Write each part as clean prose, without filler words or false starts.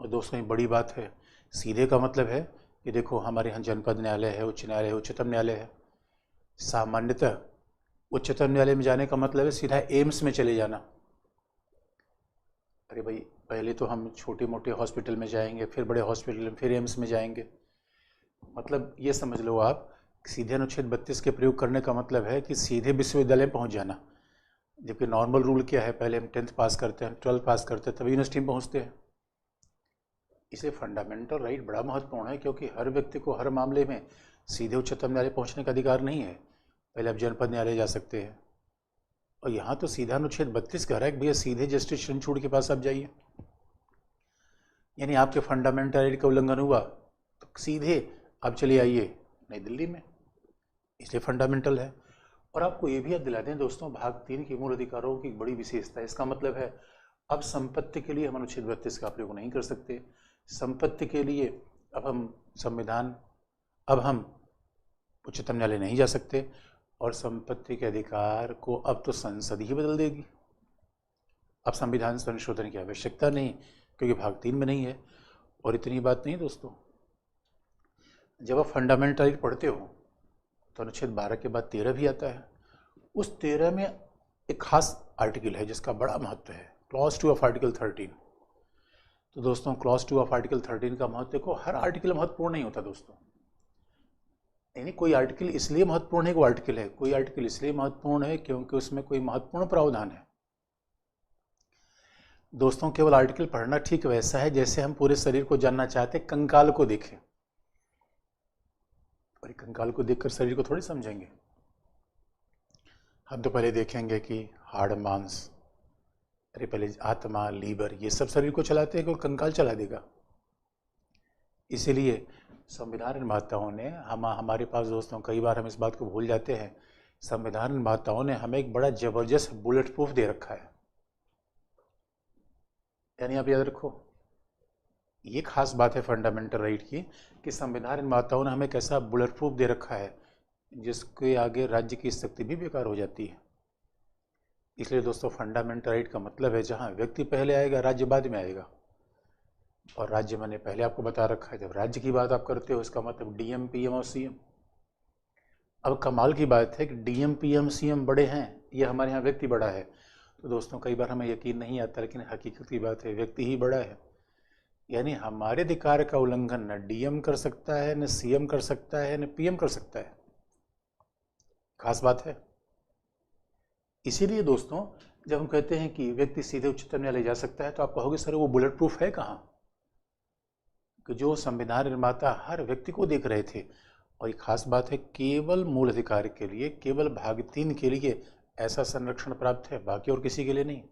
और दोस्तों ये बड़ी बात है, सीधे का मतलब है कि देखो हमारे यहाँ जनपद न्यायालय है, उच्च न्यायालय है, उच्चतम न्यायालय है। सामान्यतः उच्चतम न्यायालय में जाने का मतलब है सीधा एम्स में चले जाना। अरे भाई, पहले तो हम छोटे मोटे हॉस्पिटल में जाएंगे, फिर बड़े हॉस्पिटल में, फिर एम्स में जाएंगे। मतलब ये समझ लो आप, सीधे अनुच्छेद 32 के प्रयोग करने का मतलब है कि सीधे विश्वविद्यालय में पहुंच जाना। जबकि नॉर्मल रूल क्या है, पहले हम 10th पास करते हैं, 12th पास करते हैं, तभी यूनिवर्सिटी में पहुंचते हैं। इसलिए फंडामेंटल राइट बड़ा महत्वपूर्ण है, क्योंकि हर व्यक्ति को हर मामले में सीधे उच्चतम न्यायालय पहुंचने का अधिकार नहीं है। पहले आप जनपद न्यायालय जा सकते हैं, और यहाँ तो सीधा अनुच्छेद 32 कह रहा है कि भैया सीधे जस्टिस चंद्रचूड़ के पास आप जाइए। यानी आपके फंडामेंटल राइट का उल्लंघन हुआ तो सीधे आप चले आइए नई दिल्ली में, इसलिए फंडामेंटल है। और आपको ये भी याद दिला दें दोस्तों, भाग 3 के मूल अधिकारों की बड़ी विशेषता है। इसका मतलब है अब संपत्ति के लिए हम अनुच्छेद 32 का प्रयोग नहीं कर सकते। संपत्ति के लिए अब हम उच्चतम न्यायालय नहीं जा सकते, और संपत्ति के अधिकार को अब तो संसद ही बदल देगी। अब संविधान संशोधन की आवश्यकता नहीं, क्योंकि भाग 3 में नहीं है। और इतनी बात नहीं दोस्तों, जब आप फंडामेंटल राइट पढ़ते हो तो अनुच्छेद 12 के बाद 13 भी आता है। उस 13 में एक खास आर्टिकल है जिसका बड़ा महत्व है, क्लॉज 2 ऑफ आर्टिकल 13। तो दोस्तों क्लॉज 2 ऑफ आर्टिकल 13 का महत्व देखो, हर आर्टिकल महत्वपूर्ण नहीं होता दोस्तों। यानी कोई आर्टिकल इसलिए महत्वपूर्ण है कि वो आर्टिकल है, कोई आर्टिकल इसलिए महत्वपूर्ण है क्योंकि उसमें कोई महत्वपूर्ण प्रावधान है। दोस्तों केवल आर्टिकल पढ़ना ठीक वैसा है जैसे हम पूरे शरीर को जानना चाहते हैं, कंकाल को देखें, और कंकाल को देखकर शरीर को थोड़ी समझेंगे। हम तो पहले देखेंगे कि हाड़ मांस, अरे पहले आत्मा, लीवर, ये सब शरीर को चलाते हैं कि कंकाल चला देगा। इसीलिए संविधान निर्माताओं ने हमारे पास दोस्तों कई बार हम इस बात को भूल जाते हैं, संविधान निर्माताओं ने हमें एक बड़ा जबरदस्त बुलेट प्रूफ दे रखा है। यानी आप याद रखो, ये खास बात है फंडामेंटल राइट की कि संविधान निर्माताओं ने हमें एक ऐसा बुलेट प्रूफ दे रखा है जिसके आगे राज्य की शक्ति भी बेकार हो जाती है। इसलिए दोस्तों फंडामेंटल राइट का मतलब है जहाँ व्यक्ति पहले आएगा, राज्य बाद में आएगा। और राज्य मैंने पहले आपको बता रखा है, जब राज्य की बात आप करते हो इसका मतलब डीएम, पीएम और सीएम। अब कमाल की बात है कि डीएम, पीएम, सीएम बड़े हैं, ये हमारे यहाँ व्यक्ति बड़ा है। तो दोस्तों कई बार हमें यकीन नहीं आता, लेकिन हकीकत की बात है, व्यक्ति ही बड़ा है। यानी हमारे अधिकार का उल्लंघन न डीएम कर सकता है, न सीएम कर सकता है, न पीएम कर सकता है। खास बात है। इसीलिए दोस्तों जब हम कहते हैं कि व्यक्ति सीधे उच्चतम न्यायालय जा सकता है, तो आप कहोगे सर वो बुलेट प्रूफ है कहाँ, कि जो संविधान निर्माता हर व्यक्ति को देख रहे थे। और ये खास बात है, केवल मूल अधिकार के लिए, केवल भाग 3 के लिए ऐसा संरक्षण प्राप्त है, बाकी और किसी के लिए नहीं।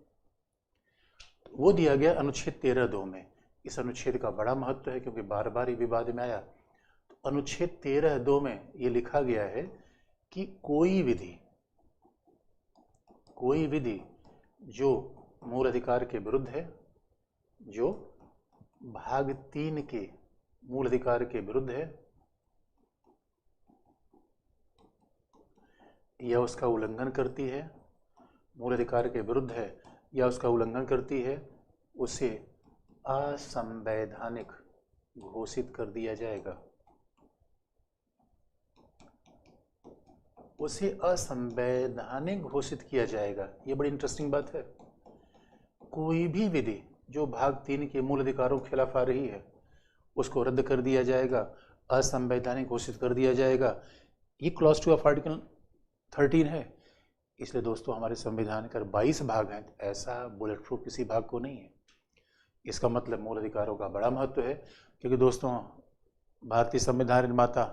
वो दिया गया अनुच्छेद 13(2) में। इस अनुच्छेद का बड़ा महत्व है क्योंकि बार बार ये विवाद में आया। तो अनुच्छेद 13(2) में ये लिखा गया है कि कोई विधि जो मूल अधिकार के विरुद्ध है, जो भाग 3 के मूल अधिकार के विरुद्ध है या उसका उल्लंघन करती है, मूल अधिकार के विरुद्ध है या उसका उल्लंघन करती है, उसे असंवैधानिक घोषित कर दिया जाएगा। उसे असंवैधानिक घोषित किया जाएगा। ये बड़ी इंटरेस्टिंग बात है। कोई भी विधि जो भाग 3 के मूल अधिकारों के खिलाफ आ रही है उसको रद्द कर दिया जाएगा, असंवैधानिक घोषित कर दिया जाएगा। ये क्लॉज 2 ऑफ आर्टिकल 13 है। इसलिए दोस्तों हमारे संविधान के 22 भाग हैं, ऐसा बुलेट प्रूफ किसी भाग को नहीं है। इसका मतलब मूल अधिकारों का बड़ा महत्व है, क्योंकि दोस्तों भारतीय संविधान निर्माता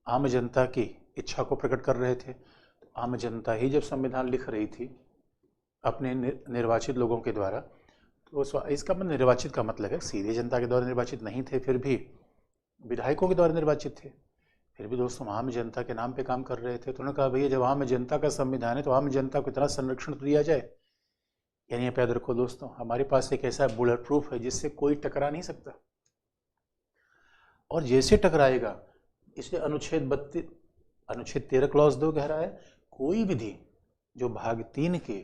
आम जनता की इच्छा को प्रकट कर रहे थे। आम जनता ही जब संविधान लिख रही थी अपने निर्वाचित लोगों के द्वारा, तो इसका मतलब निर्वाचित का मतलब है सीधे जनता के द्वारा निर्वाचित नहीं थे, फिर भी विधायकों के द्वारा निर्वाचित थे, फिर भी दोस्तों आम जनता के नाम पे काम कर रहे थे। तो उन्होंने कहा भैया जब आम जनता का संविधान है तो आम जनता को इतना संरक्षण तो दिया जाए। यानी आप याद रखो दोस्तों, हमारे पास एक ऐसा बुलेट प्रूफ है जिससे कोई टकरा नहीं सकता, और जैसे टकराएगा इसलिए अनुच्छेद 13 क्लॉज 2 कह रहा है कोई विधि जो भाग 3 के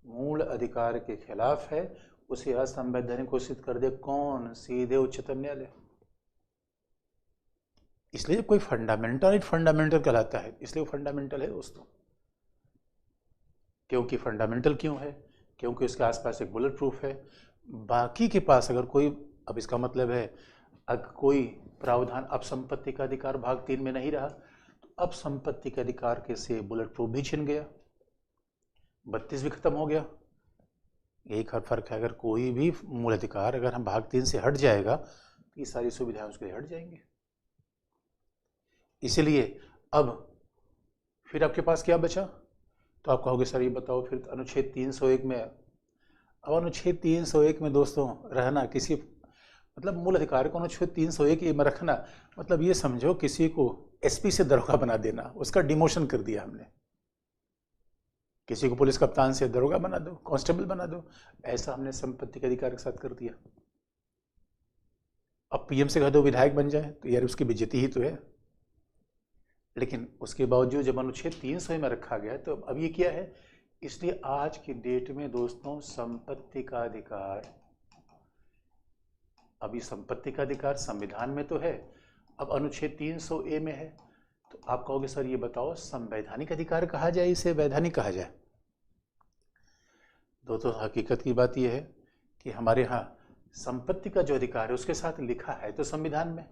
मूल अधिकार के खिलाफ है उसे असंवैधानिक घोषित कर दे कौन? सीधे उच्चतम न्यायालय। इसलिए कोई फंडामेंटल कहलाता है, इसलिए वो फंडामेंटल है दोस्तों। क्योंकि फंडामेंटल क्यों है? क्योंकि उसके आसपास एक बुलेट प्रूफ है। बाकी के पास अगर कोई, अब इसका मतलब है अगर कोई प्रावधान अब संपत्ति का अधिकार भाग 3 में नहीं रहा, तो अब संपत्ति के अधिकार के से बुलेट प्रूफ भी छिन गया, 32 भी खत्म हो गया। यही फर्क है। अगर कोई भी मूल अधिकार अगर हम भाग 3 से हट जाएगा तो ये सारी सुविधाएं उसके लिए हट जाएंगी। इसलिए अब फिर आपके पास क्या बचा? तो आप कहोगे सर ये बताओ फिर अनुच्छेद 301 में। अब अनुच्छेद 301 में दोस्तों रहना किसी, मतलब मूल अधिकार को अनुच्छेद 301 में रखना, मतलब ये समझो किसी को एसपी से दरोगा बना देना, उसका डिमोशन कर दिया हमने। किसी को पुलिस कप्तान से दरोगा बना दो, कांस्टेबल बना दो, ऐसा हमने संपत्ति के अधिकार के साथ कर दिया। अब पीएम से कह दो विधायक बन जाए तो यार उसकी बेइज्जती ही तो है। लेकिन उसके बावजूद जब अनुच्छेद 300 में रखा गया तो अब ये क्या है? इसलिए आज की डेट में दोस्तों संपत्ति का अधिकार, अभी संपत्ति का अधिकार संविधान में तो है, अब अनुच्छेद 300A में है। तो आप कहोगे सर ये बताओ संवैधानिक अधिकार कहा जाए इसे वैधानिक कहा जाए? दोस्तों हकीकत की बात यह है कि हमारे यहाँ संपत्ति का जो अधिकार है उसके साथ लिखा है तो संविधान में,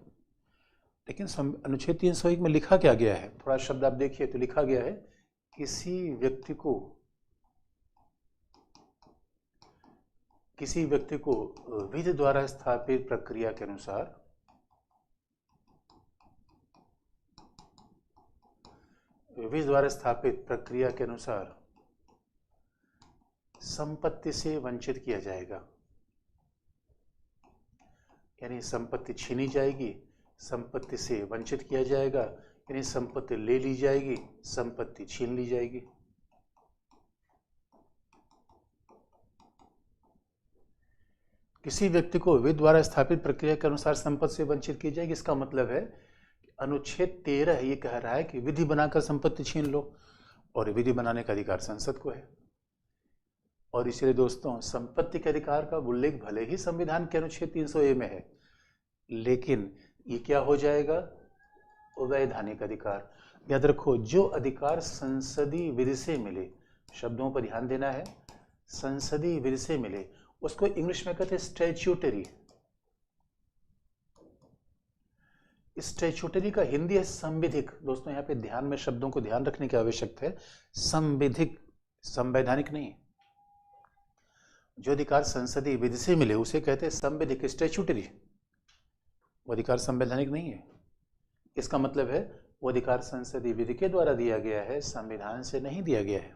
लेकिन अनुच्छेद 301 में लिखा क्या गया है? थोड़ा शब्द आप देखिए तो लिखा गया है किसी व्यक्ति को विधि द्वारा स्थापित प्रक्रिया के अनुसार संपत्ति से वंचित किया जाएगा। यानी संपत्ति छीनी जाएगी, संपत्ति से वंचित किया जाएगा, यानी संपत्ति ले ली जाएगी, संपत्ति छीन ली जाएगी। किसी व्यक्ति को विधि द्वारा स्थापित प्रक्रिया के अनुसार संपत्ति से वंचित की जाएगी। इसका मतलब है अनुच्छेद 13 ये कह रहा है कि विधि बनाकर संपत्ति छीन लो, और विधि बनाने का अधिकार संसद को है। और इसलिए दोस्तों संपत्ति के अधिकार का उल्लेख भले ही संविधान के अनुच्छेद 300A में है, लेकिन ये क्या हो जाएगा? वैधानिक अधिकार। याद रखो जो अधिकार संसदीय विधि से मिले, शब्दों पर ध्यान देना है, संसदीय विधि से मिले उसको इंग्लिश में कहते हैं स्टैट्यूटरी। स्टैट्यूटरी का हिंदी है संविधिक। दोस्तों यहाँ पे ध्यान में शब्दों को ध्यान रखने की आवश्यकता है। संविधिक, संवैधानिक नहीं। जो अधिकार संसदीय विधि से मिले उसे कहते हैं संविधिक, स्टैट्यूटरी। वो अधिकार संवैधानिक नहीं है। इसका मतलब है वो अधिकार संसदीय विधि के द्वारा दिया गया है, संविधान से नहीं दिया गया है।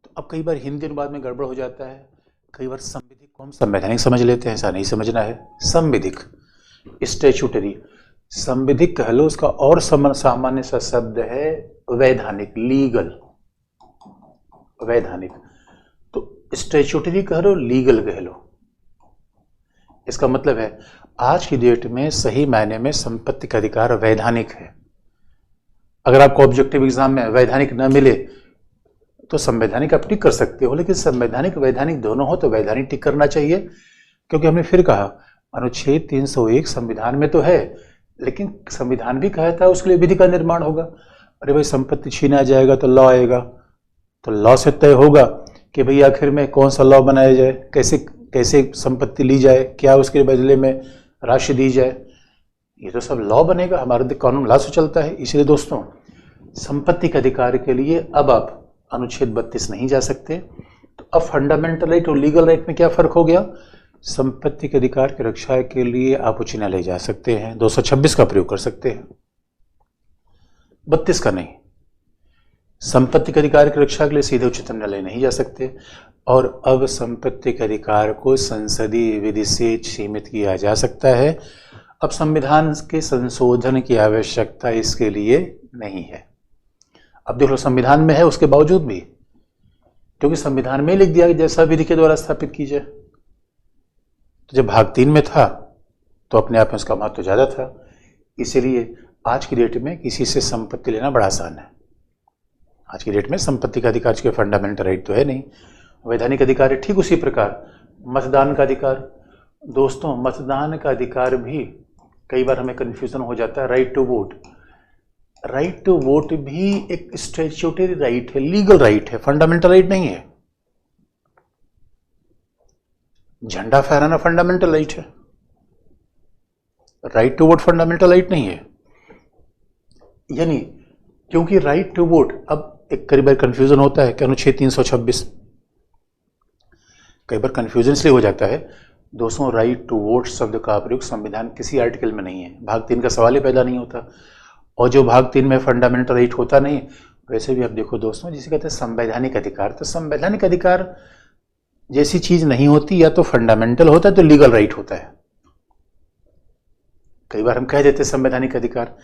तो अब कई बार हिंदी अनुवाद में गड़बड़ हो जाता है, कई बार संविधिक को हम संवैधानिक समझ लेते हैं, ऐसा नहीं समझना है। संविधिक, स्टैट्यूटरी, संविधिक कह लो, उसका और सामान्य सा शब्द है वैधानिक, लीगल, वैधानिक। तो स्टैट्यूटरी कह लो, लीगल कह लो। इसका मतलब है आज की डेट में सही मायने में संपत्ति का अधिकार वैधानिक है। अगर आपको ऑब्जेक्टिव एग्जाम में वैधानिक न मिले तो संवैधानिक आप टिक कर सकते हो, लेकिन संवैधानिक वैधानिक दोनों हो तो वैधानिक टिक करना चाहिए। क्योंकि हमने फिर कहा अनुच्छेद 301 संविधान में तो है, लेकिन संविधान भी कहता है उसके लिए विधि का निर्माण होगा। अरे भाई संपत्ति छीना जाएगा तो लॉ आएगा, तो लॉ से तय होगा कि भाई आखिर में कौन सा लॉ बनाया जाए, कैसे संपत्ति ली जाए, क्या उसके बदले में राशि दी जाए, ये तो सब लॉ बनेगा। हमारा कानून लॉ से चलता है। इसलिए दोस्तों संपत्ति के अधिकार के लिए अब आप अनुच्छेद 32 नहीं जा सकते। तो अब फंडामेंटल राइट और लीगल राइट में क्या फर्क हो गया? संपत्ति के अधिकार की रक्षा के लिए आप उच्च न्यायालय जा सकते हैं, 226 का प्रयोग कर सकते हैं, 32 का नहीं। संपत्ति के अधिकार की रक्षा के लिए सीधे उच्चतम न्यायालय नहीं जा सकते। और अब संपत्ति के अधिकार को संसदीय विधि से सीमित किया जा सकता है। अब संविधान के संशोधन की आवश्यकता इसके लिए नहीं है। अब देख लो संविधान में है उसके बावजूद भी, क्योंकि संविधान में लिख दिया कि जैसा विधि के द्वारा स्थापित कीजिए। तो जब भाग 3 में था तो अपने आप में उसका महत्व तो ज्यादा था। इसीलिए आज की डेट में किसी से संपत्ति लेना बड़ा आसान है। आज की डेट में संपत्ति का अधिकार के फंडामेंटल राइट तो है नहीं, वैधानिक अधिकार है। ठीक उसी प्रकार मतदान का अधिकार। दोस्तों मतदान का अधिकार भी कई बार हमें कंफ्यूजन हो जाता है। Right to vote, right to vote भी एक स्टैट्यूटरी राइट है, लीगल राइट है, फंडामेंटल राइट नहीं है। झंडा फहराना फंडामेंटल राइट है, right to vote fundamental right नहीं है। यानी क्योंकि राइट टू वोट, अब एक कई बार कंफ्यूजन होता है कि अनुच्छेद 326, कई बार कंफ्यूजन इसलिए हो जाता है दोस्तों, राइट टू वोट शब्द का प्रयोग संविधान किसी आर्टिकल में नहीं है, भाग 3 का सवाल ही पैदा नहीं होता। और जो भाग 3 में फंडामेंटल राइट होता नहीं, वैसे भी आप देखो दोस्तों, जिसे कहते हैं संवैधानिक अधिकार, तो संवैधानिक अधिकार जैसी चीज नहीं होती, या तो फंडामेंटल होता है तो लीगल राइट होता है। कई बार हम कह देते संवैधानिक अधिकार,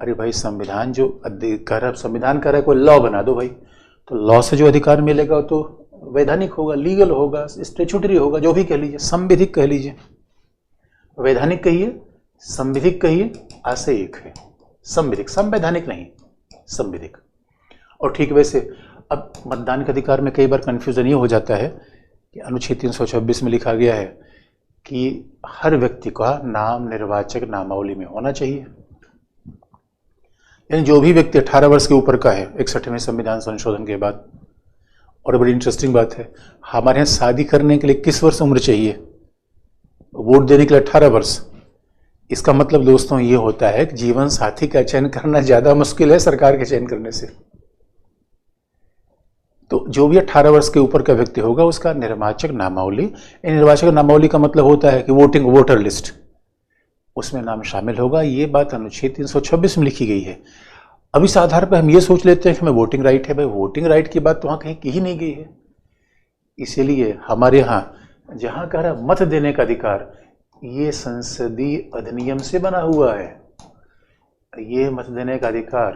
अरे भाई संविधान जो अधिकार, अब संविधान कह रहा है कोई लॉ बना दो भाई, तो लॉ से जो अधिकार मिलेगा तो वैधानिक होगा, लीगल होगा, स्टैट्यूटरी होगा, जो भी कह लीजिए, संविधिक कह लीजिए, वैधानिक कहिए, संविधिक कहिए, आशय एक है, संविधिक, संवैधानिक नहीं, संविधिक। और ठीक वैसे अब मतदान के अधिकार में कई बार कंफ्यूजन ये हो जाता है कि अनुच्छेद 326 में लिखा गया है कि हर व्यक्ति का नाम निर्वाचक नामावली में होना चाहिए। यानी जो भी व्यक्ति 18 वर्ष के ऊपर का है 61वें संविधान संशोधन के बाद। और बड़ी इंटरेस्टिंग बात है, हमारे यहाँ शादी करने के लिए किस वर्ष उम्र चाहिए? वोट देने के लिए 18 वर्ष। इसका मतलब दोस्तों ये होता है कि जीवन साथी का चयन करना ज्यादा मुश्किल है सरकार के चयन करने से। तो जो भी 18 वर्ष के ऊपर का व्यक्ति होगा उसका निर्वाचक नामावली, निर्वाचक नामावली का मतलब होता है कि वोटर लिस्ट, उसमें नाम शामिल होगा। ये बात अनुच्छेद 326 में लिखी गई है। अब इस आधार पर हम ये सोच लेते हैं कि हमें वोटिंग राइट है। भाई वोटिंग राइट की बात तो वहां कहीं की ही नहीं गई है। इसीलिए हमारे यहाँ जहां कह रहा मत देने का अधिकार, ये संसदीय अधिनियम से बना हुआ है। ये मत देने का अधिकार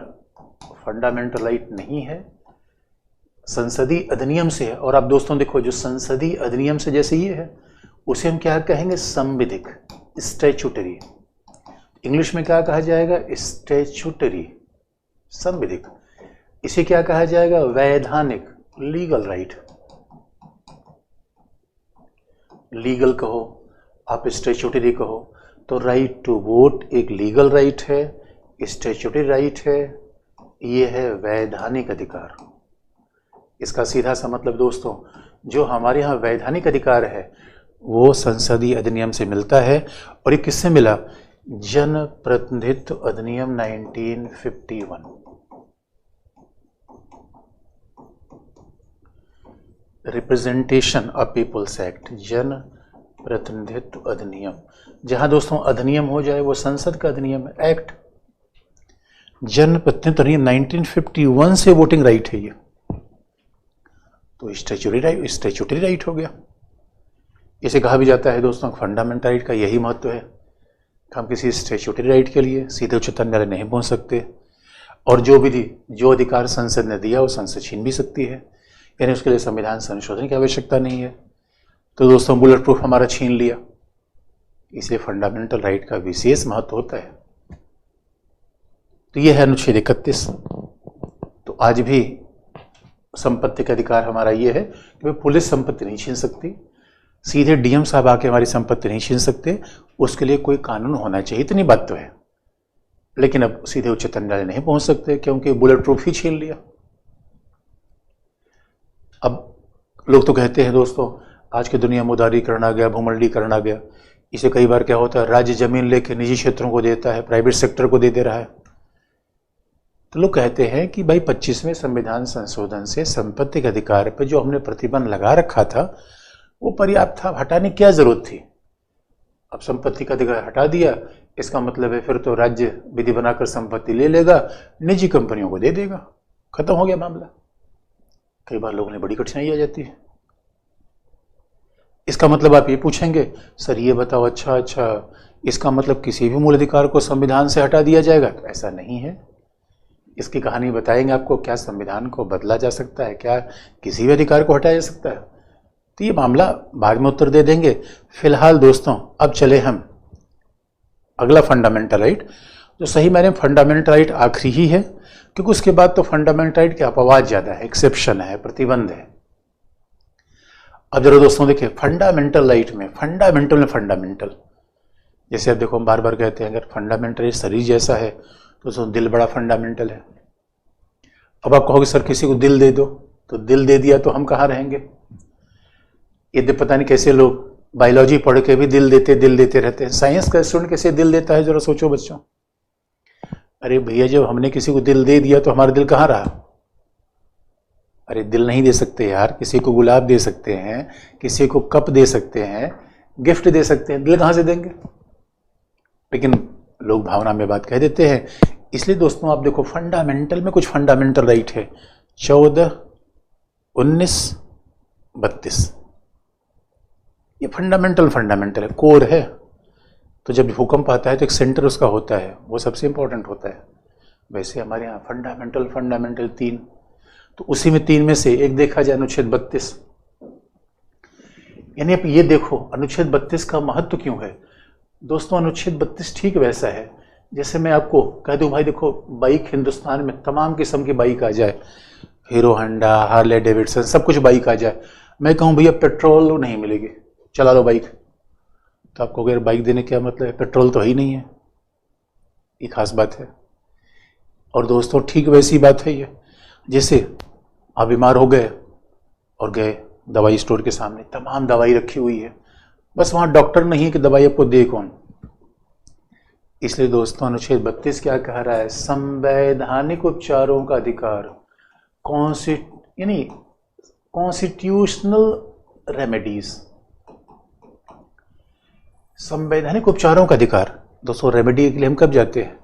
फंडामेंटल राइट नहीं है, संसदीय अधिनियम से है। और आप दोस्तों देखो, जो संसदीय अधिनियम से जैसे ये है, उसे हम क्या कहेंगे? संविधिक, स्टैट्यूटरी। इंग्लिश में क्या कहा जाएगा? स्टैट्यूटरी, संविधिक। इसे क्या कहा जाएगा? वैधानिक, लीगल राइट। लीगल कहो, आप स्टैट्यूटरी कहो, तो राइट टू वोट एक लीगल राइट है, स्टैट्यूटरी राइट है, ये है वैधानिक अधिकार। इसका सीधा सा मतलब दोस्तों, जो हमारे यहाँ वैधानिक अधिकार है वो संसदीय अधिनियम से मिलता है। और ये किससे मिला? जन प्रतिनिधित्व अधिनियम 1951। रिप्रेजेंटेशन ऑफ पीपल्स एक्ट, जन प्रतिनिधित्व अधिनियम। जहां दोस्तों अधिनियम हो जाए वो संसद का अधिनियम है, एक्ट। जन प्रतिनिधित्व अधिनियम 1951 से वोटिंग राइट है ये, तो स्टैट्यूटरी राइट हो गया। इसे कहा भी जाता है दोस्तों फंडामेंटल राइट का यही महत्व है कि हम किसी स्टैट्यूटरी राइट के लिए सीधे उच्चतम न्यायालय नहीं पहुंच सकते, और जो अधिकार संसद ने दिया वो संसद छीन भी सकती है, यानी उसके लिए संविधान संशोधन की आवश्यकता नहीं है। तो दोस्तों बुलेट प्रूफ हमारा छीन लिया, इसलिए फंडामेंटल राइट का विशेष महत्व होता है। तो यह है अनुच्छेद 31। तो आज भी संपत्ति का अधिकार हमारा ये है कि भाई पुलिस संपत्ति नहीं छीन सकती, सीधे डीएम साहब आके हमारी संपत्ति नहीं छीन सकते, उसके लिए कोई कानून होना चाहिए, इतनी बात तो है। लेकिन अब सीधे उच्चतम न्यायालय नहीं पहुंच सकते क्योंकि बुलेट प्रूफ ही छीन लिया। अब लोग तो कहते हैं दोस्तों आज की दुनिया में उदारीकरण आ गया, भूमंडलीकरण आ गया। इसे कई बार क्या होता है, राज्य जमीन लेके निजी क्षेत्रों को देता है, प्राइवेट सेक्टर को दे रहा है। तो लोग कहते हैं कि भाई 25वें संविधान संशोधन से संपत्ति के अधिकार पर जो हमने प्रतिबंध लगा रखा था वो पर्याप्त था, हटाने की क्या जरूरत थी? अब संपत्ति का अधिकार हटा दिया, इसका मतलब है फिर तो राज्य विधि बनाकर संपत्ति ले लेगा, निजी कंपनियों को दे देगा, खत्म हो गया मामला। कई बार लोगों ने बड़ी कठिनाई आ जाती है। इसका मतलब आप ये पूछेंगे, सर ये बताओ, अच्छा इसका मतलब किसी भी मूल अधिकार को संविधान से हटा दिया जाएगा? तो ऐसा नहीं है। इसकी कहानी बताएंगे आपको, क्या संविधान को बदला जा सकता है, क्या किसी भी अधिकार को हटाया जा सकता है? तो ये मामला बाद में उत्तर दे देंगे। फिलहाल दोस्तों अब चले हम अगला फंडामेंटल राइट, जो सही मायने में फंडामेंटल राइट आखिरी ही है, क्योंकि उसके बाद तो फंडामेंटल राइट के अपवाद ज्यादा है, एक्सेप्शन है, प्रतिबंध है। अब जरा दोस्तों देखिए, फंडामेंटल राइट में फंडामेंटल, जैसे अब देखो हम बार बार कहते हैं अगर फंडामेंटल शरीर जैसा है तो उसमें दिल बड़ा फंडामेंटल है। अब आप कहोगे सर किसी को दिल दे दो, तो दिल दे दिया तो हम कहाँ रहेंगे? ये पता नहीं कैसे लोग बायोलॉजी पढ़ के भी दिल देते रहते हैं। साइंस का स्टूडेंट कैसे दिल देता है, जरा सोचो बच्चों। अरे भैया जब हमने किसी को दिल दे दिया तो हमारा दिल कहाँ रहा? अरे दिल नहीं दे सकते यार, किसी को गुलाब दे सकते हैं, किसी को कप दे सकते हैं, गिफ्ट दे सकते हैं, दिल कहाँ से देंगे? लेकिन लोग भावना में बात कह देते हैं। इसलिए दोस्तों आप देखो फंडामेंटल में कुछ फंडामेंटल राइट है 14, 19, 32। ये फंडामेंटल है, कोर है। तो जब भूकंप आता है तो एक सेंटर उसका होता है, वो सबसे इंपॉर्टेंट होता है। वैसे हमारे यहाँ फंडामेंटल 3, तो उसी में 3 में से एक देखा जाए अनुच्छेद 32। यानी आप ये देखो अनुच्छेद 32 का महत्व क्यों है दोस्तों। अनुच्छेद 32 ठीक वैसा है जैसे मैं आपको कह दूं भाई देखो बाइक हिंदुस्तान में तमाम किस्म की बाइक आ जाए, हीरो होंडा, हार्ले डेविडसन, सब कुछ बाइक आ जाए, मैं कहूँ भैया पेट्रोल नहीं मिलेगी, चला लो बाइक, तो आपको अगर बाइक देने क्या मतलब है? पेट्रोल तो ही नहीं है। ये खास बात है। और दोस्तों ठीक वैसी बात है ये, जैसे आप बीमार हो गए और गए दवाई स्टोर के सामने, तमाम दवाई रखी हुई है, बस वहां डॉक्टर नहीं है कि दवाई आपको दे कौन। इसलिए दोस्तों अनुच्छेद 32 क्या कह रहा है? संवैधानिक उपचारों का अधिकार, यानी कॉन्स्टिट्यूशनल रेमेडीज, संवैधानिक उपचारों का अधिकार। दोस्तों रेमेडी के लिए हम कब जाते हैं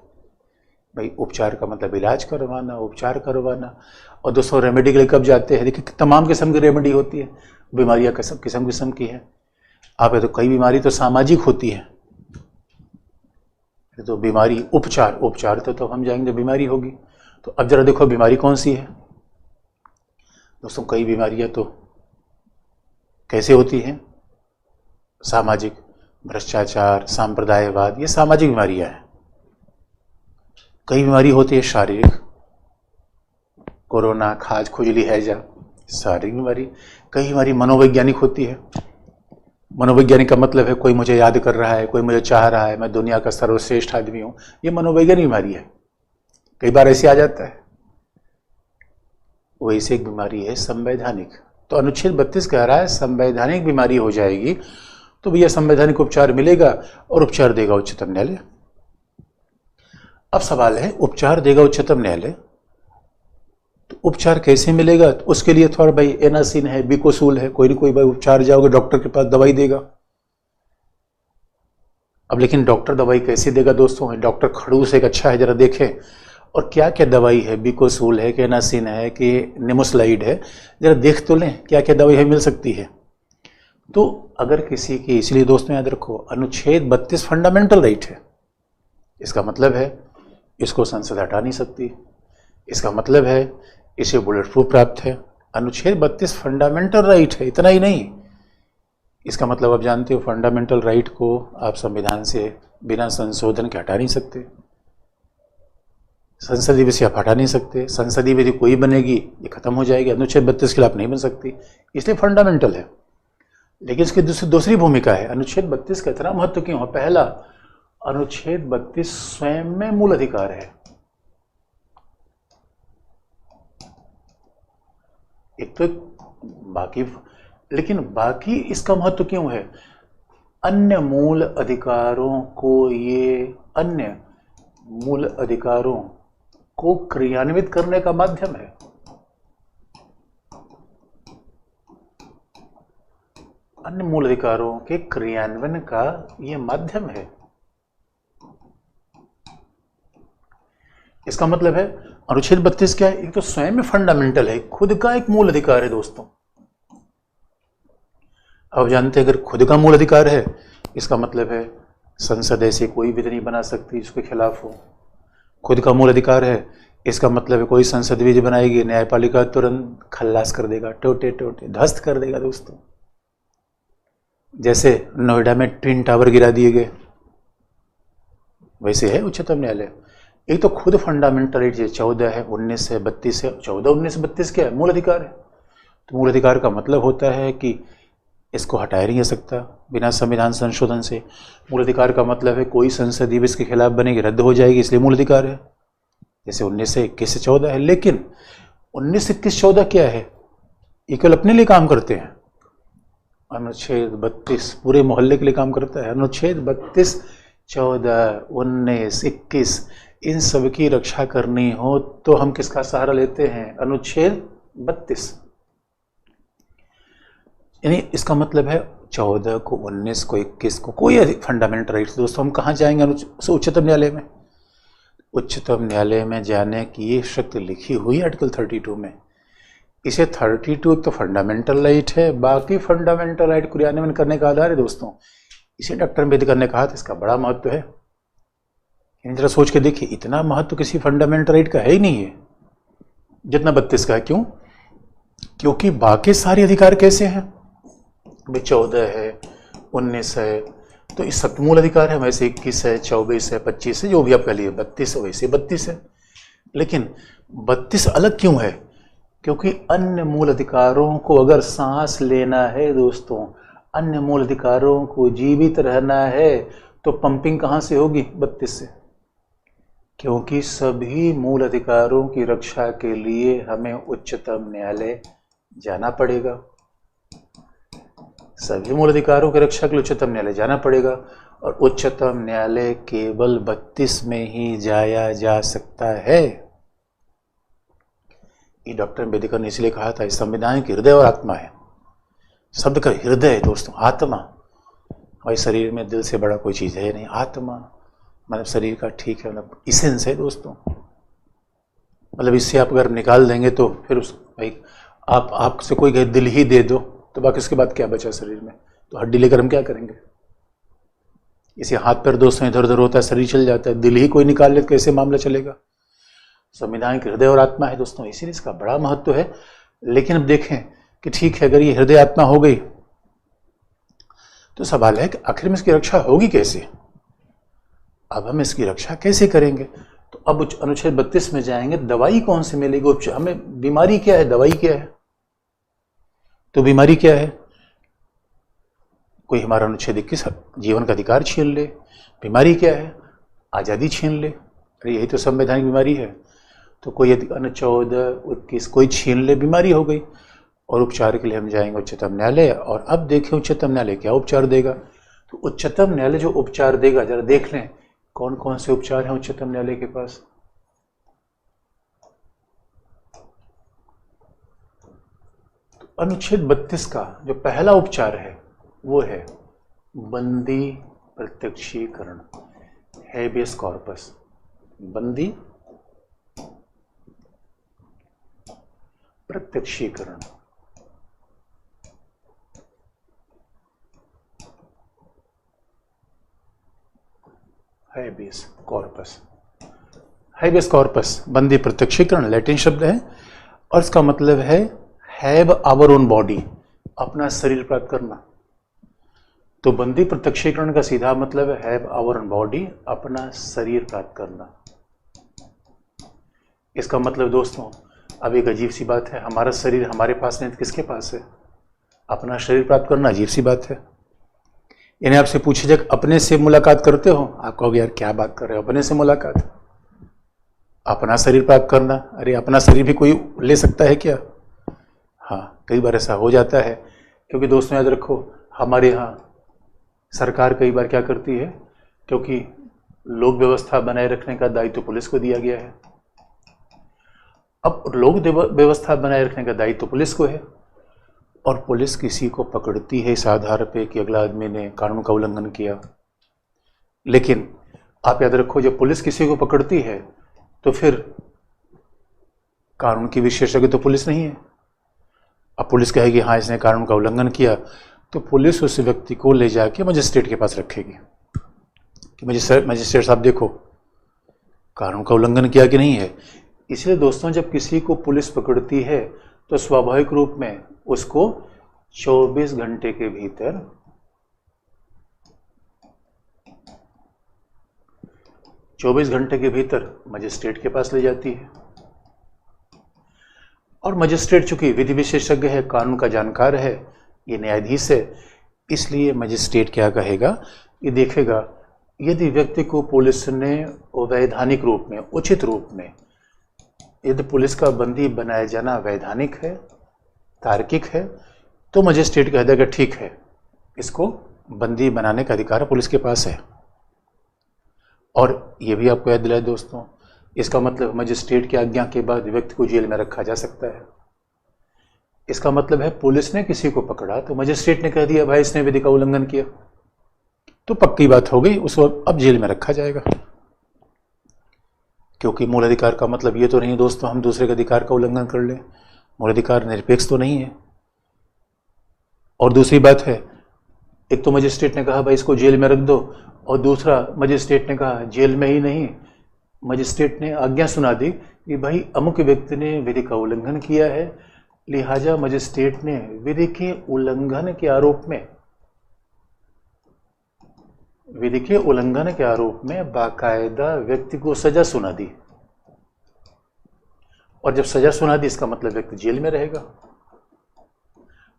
भाई? उपचार का मतलब इलाज करवाना, उपचार करवाना। और दोस्तों रेमेडी के लिए कब जाते हैं? देखिए तमाम किस्म की रेमेडी होती है, बीमारियां किस्म की है। आप तो कई बीमारी तो सामाजिक होती है, तो बीमारी उपचार तो हम जाएंगे बीमारी होगी। तो अब जरा देखो बीमारी कौन सी है दोस्तों। कई बीमारियां तो कैसे होती हैं? सामाजिक, भ्रष्टाचार, सांप्रदायवाद, ये सामाजिक बीमारियां हैं। कई बीमारी होती है शारीरिक, कोरोना, खाज, खुजली, हैजा, शारीरिक बीमारी। कई बीमारी मनोवैज्ञानिक होती है। मनोवैज्ञानिक का मतलब है कोई मुझे याद कर रहा है, कोई मुझे चाह रहा है, मैं दुनिया का सर्वश्रेष्ठ आदमी हूं, ये मनोवैज्ञानिक बीमारी है। कई बार ऐसे आ जाता है। वैसे एक बीमारी है संवैधानिक। तो अनुच्छेद 32 कह रहा है संवैधानिक बीमारी हो जाएगी तो भैया संवैधानिक उपचार मिलेगा और उपचार देगा उच्चतम न्यायालय। अब सवाल है उपचार देगा उच्चतम न्यायालय, तो उपचार कैसे मिलेगा? तो उसके लिए थोड़ा भाई एनासिन है, बिकोसूल है, कोई ना कोई भाई उपचार जाओगे डॉक्टर के पास दवाई देगा। अब लेकिन डॉक्टर दवाई कैसे देगा दोस्तों? डॉक्टर खड़ूस एक अच्छा है, जरा देखें और क्या क्या दवाई है, बिकोसूल है कि एनासिन है कि निमोस्लाइड है, जरा देख तो लें क्या क्या दवाई हमें मिल सकती है। तो अगर किसी की, इसलिए दोस्तों याद रखो अनुच्छेद 32 फंडामेंटल राइट है, इसका मतलब है इसको संसद हटा नहीं सकती, इसका मतलब है इसे बुलेट प्रूफ प्राप्त है। अनुच्छेद 32 फंडामेंटल राइट है, इतना ही नहीं, इसका मतलब आप जानते हो फंडामेंटल राइट को आप संविधान से बिना संशोधन के हटा नहीं सकते, संसदीय विधि से आप हटा नहीं सकते। संसदीय विधि कोई बनेगी ये खत्म हो जाएगी, अनुच्छेद 32 के खिलाफ नहीं बन सकती, इसलिए फंडामेंटल है। लेकिन इसकी दूसरी भूमिका है। अनुच्छेद 32 का इतना महत्व क्यों है? पहला, अनुच्छेद 32 स्वयं में मूल अधिकार है। एक तो बाकी, लेकिन बाकी इसका महत्व क्यों है? अन्य मूल अधिकारों को क्रियान्वित करने का माध्यम है। अन्य मूल अधिकारों के क्रियान्वयन का यह माध्यम है। इसका मतलब है अनुच्छेद 32 क्या है? एक तो स्वयं में फंडामेंटल है, खुद का एक मूल अधिकार है दोस्तों। अब जानते हैं अगर खुद का मूल अधिकार है, इसका मतलब है संसद ऐसे कोई विधि नहीं बना सकती जिसके खिलाफ हो। खुद का मूल अधिकार है, इसका मतलब है कोई संसद विधि बनाएगी, न्यायपालिका तुरंत खल्लास कर देगा, टोटे ध्वस्त कर देगा दोस्तों। जैसे नोएडा में ट्विन टावर गिरा दिए गए, वैसे है उच्चतम न्यायालय। एक तो खुद फंडामेंटल राइट 14 है, 19 है, 32 है। 14, 19, 32 क्या है? मूल अधिकार है। तो मूल अधिकार का मतलब होता है कि इसको हटाया नहीं जा सकता बिना संविधान संशोधन से। मूल अधिकार का मतलब है कोई संसदीय बिल इसके खिलाफ बनेगी रद्द हो जाएगी, इसलिए मूल अधिकार है। जैसे 19 से 21 से 14 है, लेकिन 19, 21, 14 क्या है? ये केवल अपने लिए काम करते हैं। अनुच्छेद 32 पूरे मोहल्ले के लिए काम करता है। अनुच्छेद 32, 14, 19, 21 इन सब की रक्षा करनी हो तो हम किसका सहारा लेते हैं? अनुच्छेद 32। यानी इसका मतलब है 14 को, 19 को, 21 को कोई फंडामेंटल राइट्स। दोस्तों हम कहाँ जाएंगे? उच्चतम न्यायालय में। उच्चतम न्यायालय में जाने की ये शक्ति लिखी हुई आर्टिकल 32 में। इसे 32 तो फंडामेंटल राइट है, बाकी फंडामेंटल राइट क्रियान्वयन करने का आधार है दोस्तों। इसे डॉक्टर अम्बेडकर ने कहा था इसका बड़ा महत्व है। जरा सोच के देखिए, इतना महत्व किसी फंडामेंटल राइट का है ही नहीं है जितना 32 का है। क्यों? क्योंकि बाकी सारे अधिकार कैसे हैं? 14 है, 19 है, तो इस मूल अधिकार है, वैसे 21 है, 24 है, 25 है, जो भी आप कह लीजिए, 32 है, वैसे 32 है। लेकिन 32 अलग क्यों है? क्योंकि अन्य मूल अधिकारों को अगर सांस लेना है दोस्तों, अन्य मूल अधिकारों को जीवित रहना है, तो पंपिंग कहाँ से होगी? 32 से। क्योंकि सभी मूल अधिकारों की रक्षा के लिए हमें उच्चतम न्यायालय जाना पड़ेगा। सभी मूल अधिकारों की रक्षा के लिए उच्चतम न्यायालय जाना पड़ेगा, और उच्चतम न्यायालय केवल 32 में ही जाया जा सकता है। ये डॉक्टर अम्बेडकर ने इसलिए कहा था, इस संविधान की हृदय और आत्मा है। शब्द का हृदय है दोस्तों, आत्मा। हमारे शरीर में दिल से बड़ा कोई चीज है नहीं। आत्मा मतलब शरीर का, ठीक है, मतलब इसेंस है दोस्तों। मतलब इससे आप अगर निकाल देंगे तो फिर उस भाई आपसे कोई कहे दिल ही दे दो, तो बाकी उसके बाद क्या बचा शरीर में? तो हड्डी लेकर हम क्या करेंगे? इसे हाथ पैर दोस्तों इधर उधर होता है, शरीर चल जाता है, दिल ही कोई निकाल ले तो कैसे मामला चलेगा? संविधान के हृदय और आत्मा है दोस्तों, इसीलिए इसका बड़ा महत्व है। लेकिन अब देखें कि ठीक है, अगर ये हृदय आत्मा हो गई तो सवाल है कि आखिर में इसकी रक्षा होगी कैसे? अब हम इसकी रक्षा कैसे करेंगे? तो अब अनुच्छेद 32 में जाएंगे, दवाई कौन से मिलेगी? उपचार हमें, बीमारी क्या है, दवाई क्या है? तो बीमारी क्या है? कोई हमारा अनुच्छेद 21 जीवन का अधिकार छीन ले, बीमारी क्या है? आजादी छीन ले, अरे यही तो संवैधानिक बीमारी है। तो कोई अनुच्छेद 14, 21 कोई छीन ले, बीमारी हो गई। और उपचार के लिए हम जाएंगे उच्चतम न्यायालय, और अब देखें उच्चतम न्यायालय क्या उपचार देगा। तो उच्चतम न्यायालय जो उपचार देगा, जरा देख लें कौन कौन से उपचार हैं उच्चतम न्यायालय के पास। तो अनुच्छेद 32 का जो पहला उपचार है वो है बंदी प्रत्यक्षीकरण, हेबियस कॉर्पस। बंदी प्रत्यक्षीकरण, हेबियस कॉर्पस। हेबियस कॉर्पस बंदी प्रत्यक्षीकरण लैटिन शब्द है, और इसका मतलब है हैव आवर ओन बॉडी, अपना शरीर प्राप्त करना। तो बंदी प्रत्यक्षीकरण का सीधा मतलब है हैव आवर ओन बॉडी, अपना शरीर प्राप्त करना। इसका मतलब दोस्तों, अब एक अजीब सी बात है, हमारा शरीर हमारे पास नहीं तो किसके पास है? अपना शरीर प्राप्त करना अजीब सी बात है। यानी आपसे पूछे जाए अपने से मुलाकात करते हो, आप कहोगे यार क्या बात कर रहे हो, अपने से मुलाकात? अपना शरीर प्राप्त करना, अरे अपना शरीर भी कोई ले सकता है क्या? हाँ, कई बार ऐसा हो जाता है। क्योंकि दोस्तों याद रखो, हमारे यहाँ सरकार कई बार क्या करती है, क्योंकि लोक व्यवस्था बनाए रखने का दायित्व तो पुलिस को दिया गया है। अब लोक व्यवस्था बनाए रखने का दायित्व तो पुलिस को है, और पुलिस किसी को पकड़ती है इस आधार पे कि अगला आदमी ने कानून का उल्लंघन किया। लेकिन आप याद रखो, जब पुलिस किसी को पकड़ती है तो फिर कानून की विशेषज्ञ तो पुलिस नहीं है। अब पुलिस कहेगी हाँ इसने कानून का उल्लंघन किया, तो पुलिस उस व्यक्ति को ले जाके मजिस्ट्रेट के पास रखेगी कि मजिस्ट्रेट साहब देखो कानून का उल्लंघन किया कि नहीं है। इसलिए दोस्तों, जब किसी को पुलिस पकड़ती है तो स्वाभाविक रूप में उसको 24 घंटे के भीतर 24 घंटे के भीतर मजिस्ट्रेट के पास ले जाती है। और मजिस्ट्रेट चूंकि विधि विशेषज्ञ है, कानून का जानकार है, ये न्यायाधीश है, इसलिए मजिस्ट्रेट क्या कहेगा, ये देखेगा यदि व्यक्ति को पुलिस ने वैधानिक रूप में, उचित रूप में, यदि पुलिस का बंदी बनाया जाना वैधानिक है, तार्किक है, तो मजिस्ट्रेट कह देगा ठीक है, इसको बंदी बनाने का अधिकार पुलिस के पास है। और ये भी आपको याद दिलाए दोस्तों, इसका मतलब मजिस्ट्रेट की आज्ञा के बाद व्यक्ति को जेल में रखा जा सकता है। इसका मतलब है पुलिस ने किसी को पकड़ा तो मजिस्ट्रेट ने कह दिया भाई इसने विधि का उल्लंघन किया, तो पक्की बात हो गई, उसको अब जेल में रखा जाएगा। क्योंकि मूल अधिकार का मतलब ये तो नहीं दोस्तों हम दूसरे के अधिकार का उल्लंघन कर लें, मूल अधिकार निरपेक्ष तो नहीं है। और दूसरी बात है, एक तो मजिस्ट्रेट ने कहा भाई इसको जेल में रख दो, और दूसरा मजिस्ट्रेट ने कहा जेल में ही नहीं, मजिस्ट्रेट ने आज्ञा सुना दी कि भाई अमुक व्यक्ति ने विधि का उल्लंघन किया है, लिहाजा मजिस्ट्रेट ने विधि के उल्लंघन के आरोप में, विधि के उल्लंघन के आरोप में बाकायदा व्यक्ति को सजा सुना दी। और जब सजा सुना दी इसका मतलब व्यक्ति जेल में रहेगा।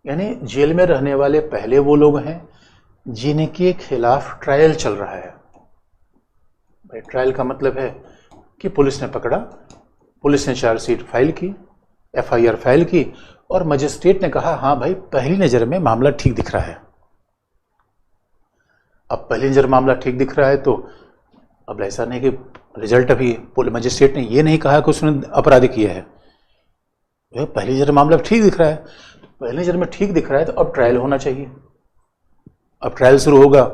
यानी जेल में रहने वाले पहले वो लोग हैं जिनके खिलाफ ट्रायल चल रहा है। भाई ट्रायल का मतलब है कि पुलिस ने पकड़ा, पुलिस ने चार्जशीट फाइल की, एफआईआर फाइल की, और मजिस्ट्रेट ने कहा हाँ भाई पहली नज़र में मामला ठीक दिख रहा है। अब पहली नज़र मामला ठीक दिख रहा है तो अब ऐसा नहीं कि रिजल्ट अभी मजिस्ट्रेट ने ये नहीं कहा कि उसने अपराध किया है, पहली नज़र मामला ठीक दिख रहा है, पहली नज़र में ठीक दिख रहा है तो अब ट्रायल होना चाहिए। अब ट्रायल शुरू होगा,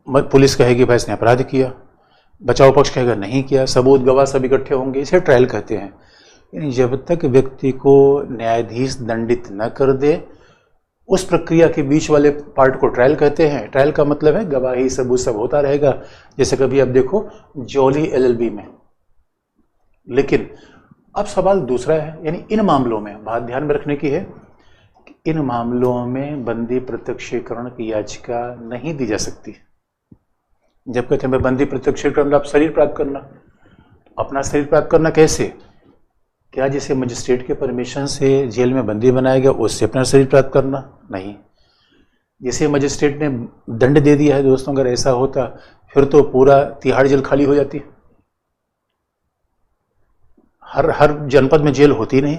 पुलिस कहेगी भाई इसने अपराध किया, बचाव पक्ष कहेगा नहीं किया, सबूत गवाह सब इकट्ठे होंगे, इसे ट्रायल कहते हैं। यानी जब तक व्यक्ति को न्यायाधीश दंडित न कर दे उस प्रक्रिया के बीच वाले पार्ट को ट्रायल कहते हैं। ट्रायल का मतलब है गवाही सबूत सब होता रहेगा, जैसे कभी अब देखो जॉली एलएलबी में। लेकिन अब सवाल दूसरा है, यानी इन मामलों में बात ध्यान में रखने की है कि इन मामलों में बंदी प्रत्यक्षीकरण की याचिका नहीं दी जा सकती। जब कहते हैं बंदी प्रत्यक्षीकरण आप शरीर प्राप्त करना, अपना शरीर प्राप्त करना कैसे? क्या जैसे मजिस्ट्रेट के परमिशन से जेल में बंदी बनाया गया उससे अपना शरीर प्राप्त करना? नहीं। जैसे मजिस्ट्रेट ने दंड दे दिया है दोस्तों, अगर ऐसा होता फिर तो पूरा तिहाड़ जेल खाली हो जाती। हर जनपद में जेल होती नहीं,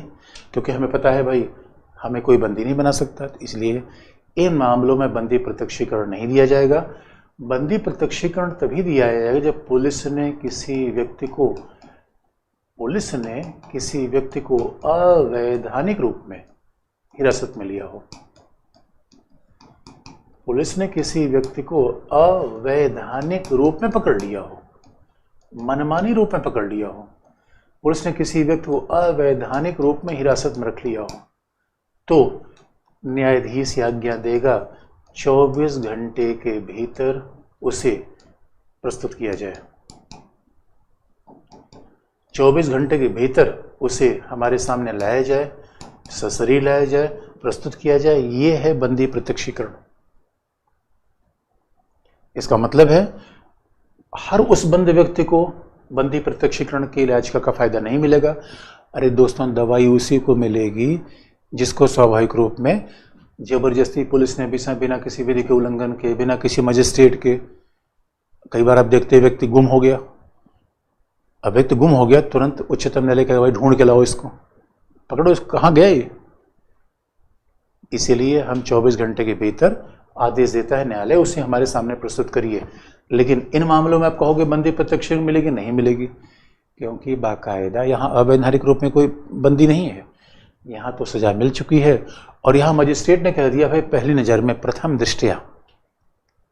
क्योंकि हमें पता है भाई हमें कोई बंदी नहीं बना सकता, तो इसलिए इन मामलों में बंदी प्रत्यक्षीकरण नहीं दिया जाएगा। बंदी प्रत्यक्षीकरण तभी दिया जाएगा जब पुलिस ने किसी व्यक्ति को अवैधानिक रूप में हिरासत में लिया हो। पुलिस ने किसी व्यक्ति को अवैधानिक रूप में पकड़ लिया हो, मनमानी रूप में पकड़ लिया हो, पुलिस ने किसी व्यक्ति को अवैधानिक रूप में हिरासत में रख लिया हो, तो न्यायाधीश आज्ञा देगा 24 घंटे के भीतर उसे प्रस्तुत किया जाए। 24 घंटे के भीतर उसे हमारे सामने लाया जाए, ससरी लाया जाए, प्रस्तुत किया जाए। ये है बंदी प्रत्यक्षीकरण। इसका मतलब है हर उस बंद व्यक्ति को बंदी प्रत्यक्षीकरण की याचिका का फायदा नहीं मिलेगा। अरे दोस्तों, दवाई उसी को मिलेगी जिसको स्वाभाविक रूप में जबरदस्ती पुलिस ने बिना किसी विधि के उल्लंघन के, बिना किसी मजिस्ट्रेट के, कई बार आप देखते हैं व्यक्ति गुम हो गया। अब व्यक्ति गुम हो गया, तुरंत उच्चतम न्यायालय कहेगा भाई ढूंढ के लाओ इसको, पकड़ो इसको, कहाँ गया ये। इसीलिए हम 24 घंटे के भीतर आदेश देता है न्यायालय, उसे हमारे सामने प्रस्तुत करिए। लेकिन इन मामलों में आप कहोगे बंदी प्रत्यक्षीकरण मिलेगी, नहीं मिलेगी, क्योंकि बाकायदा यहाँ अवैधानिक रूप में कोई बंदी नहीं है। यहाँ तो सजा मिल चुकी है और यहाँ मजिस्ट्रेट ने कह दिया भाई पहली नज़र में, प्रथम दृष्टया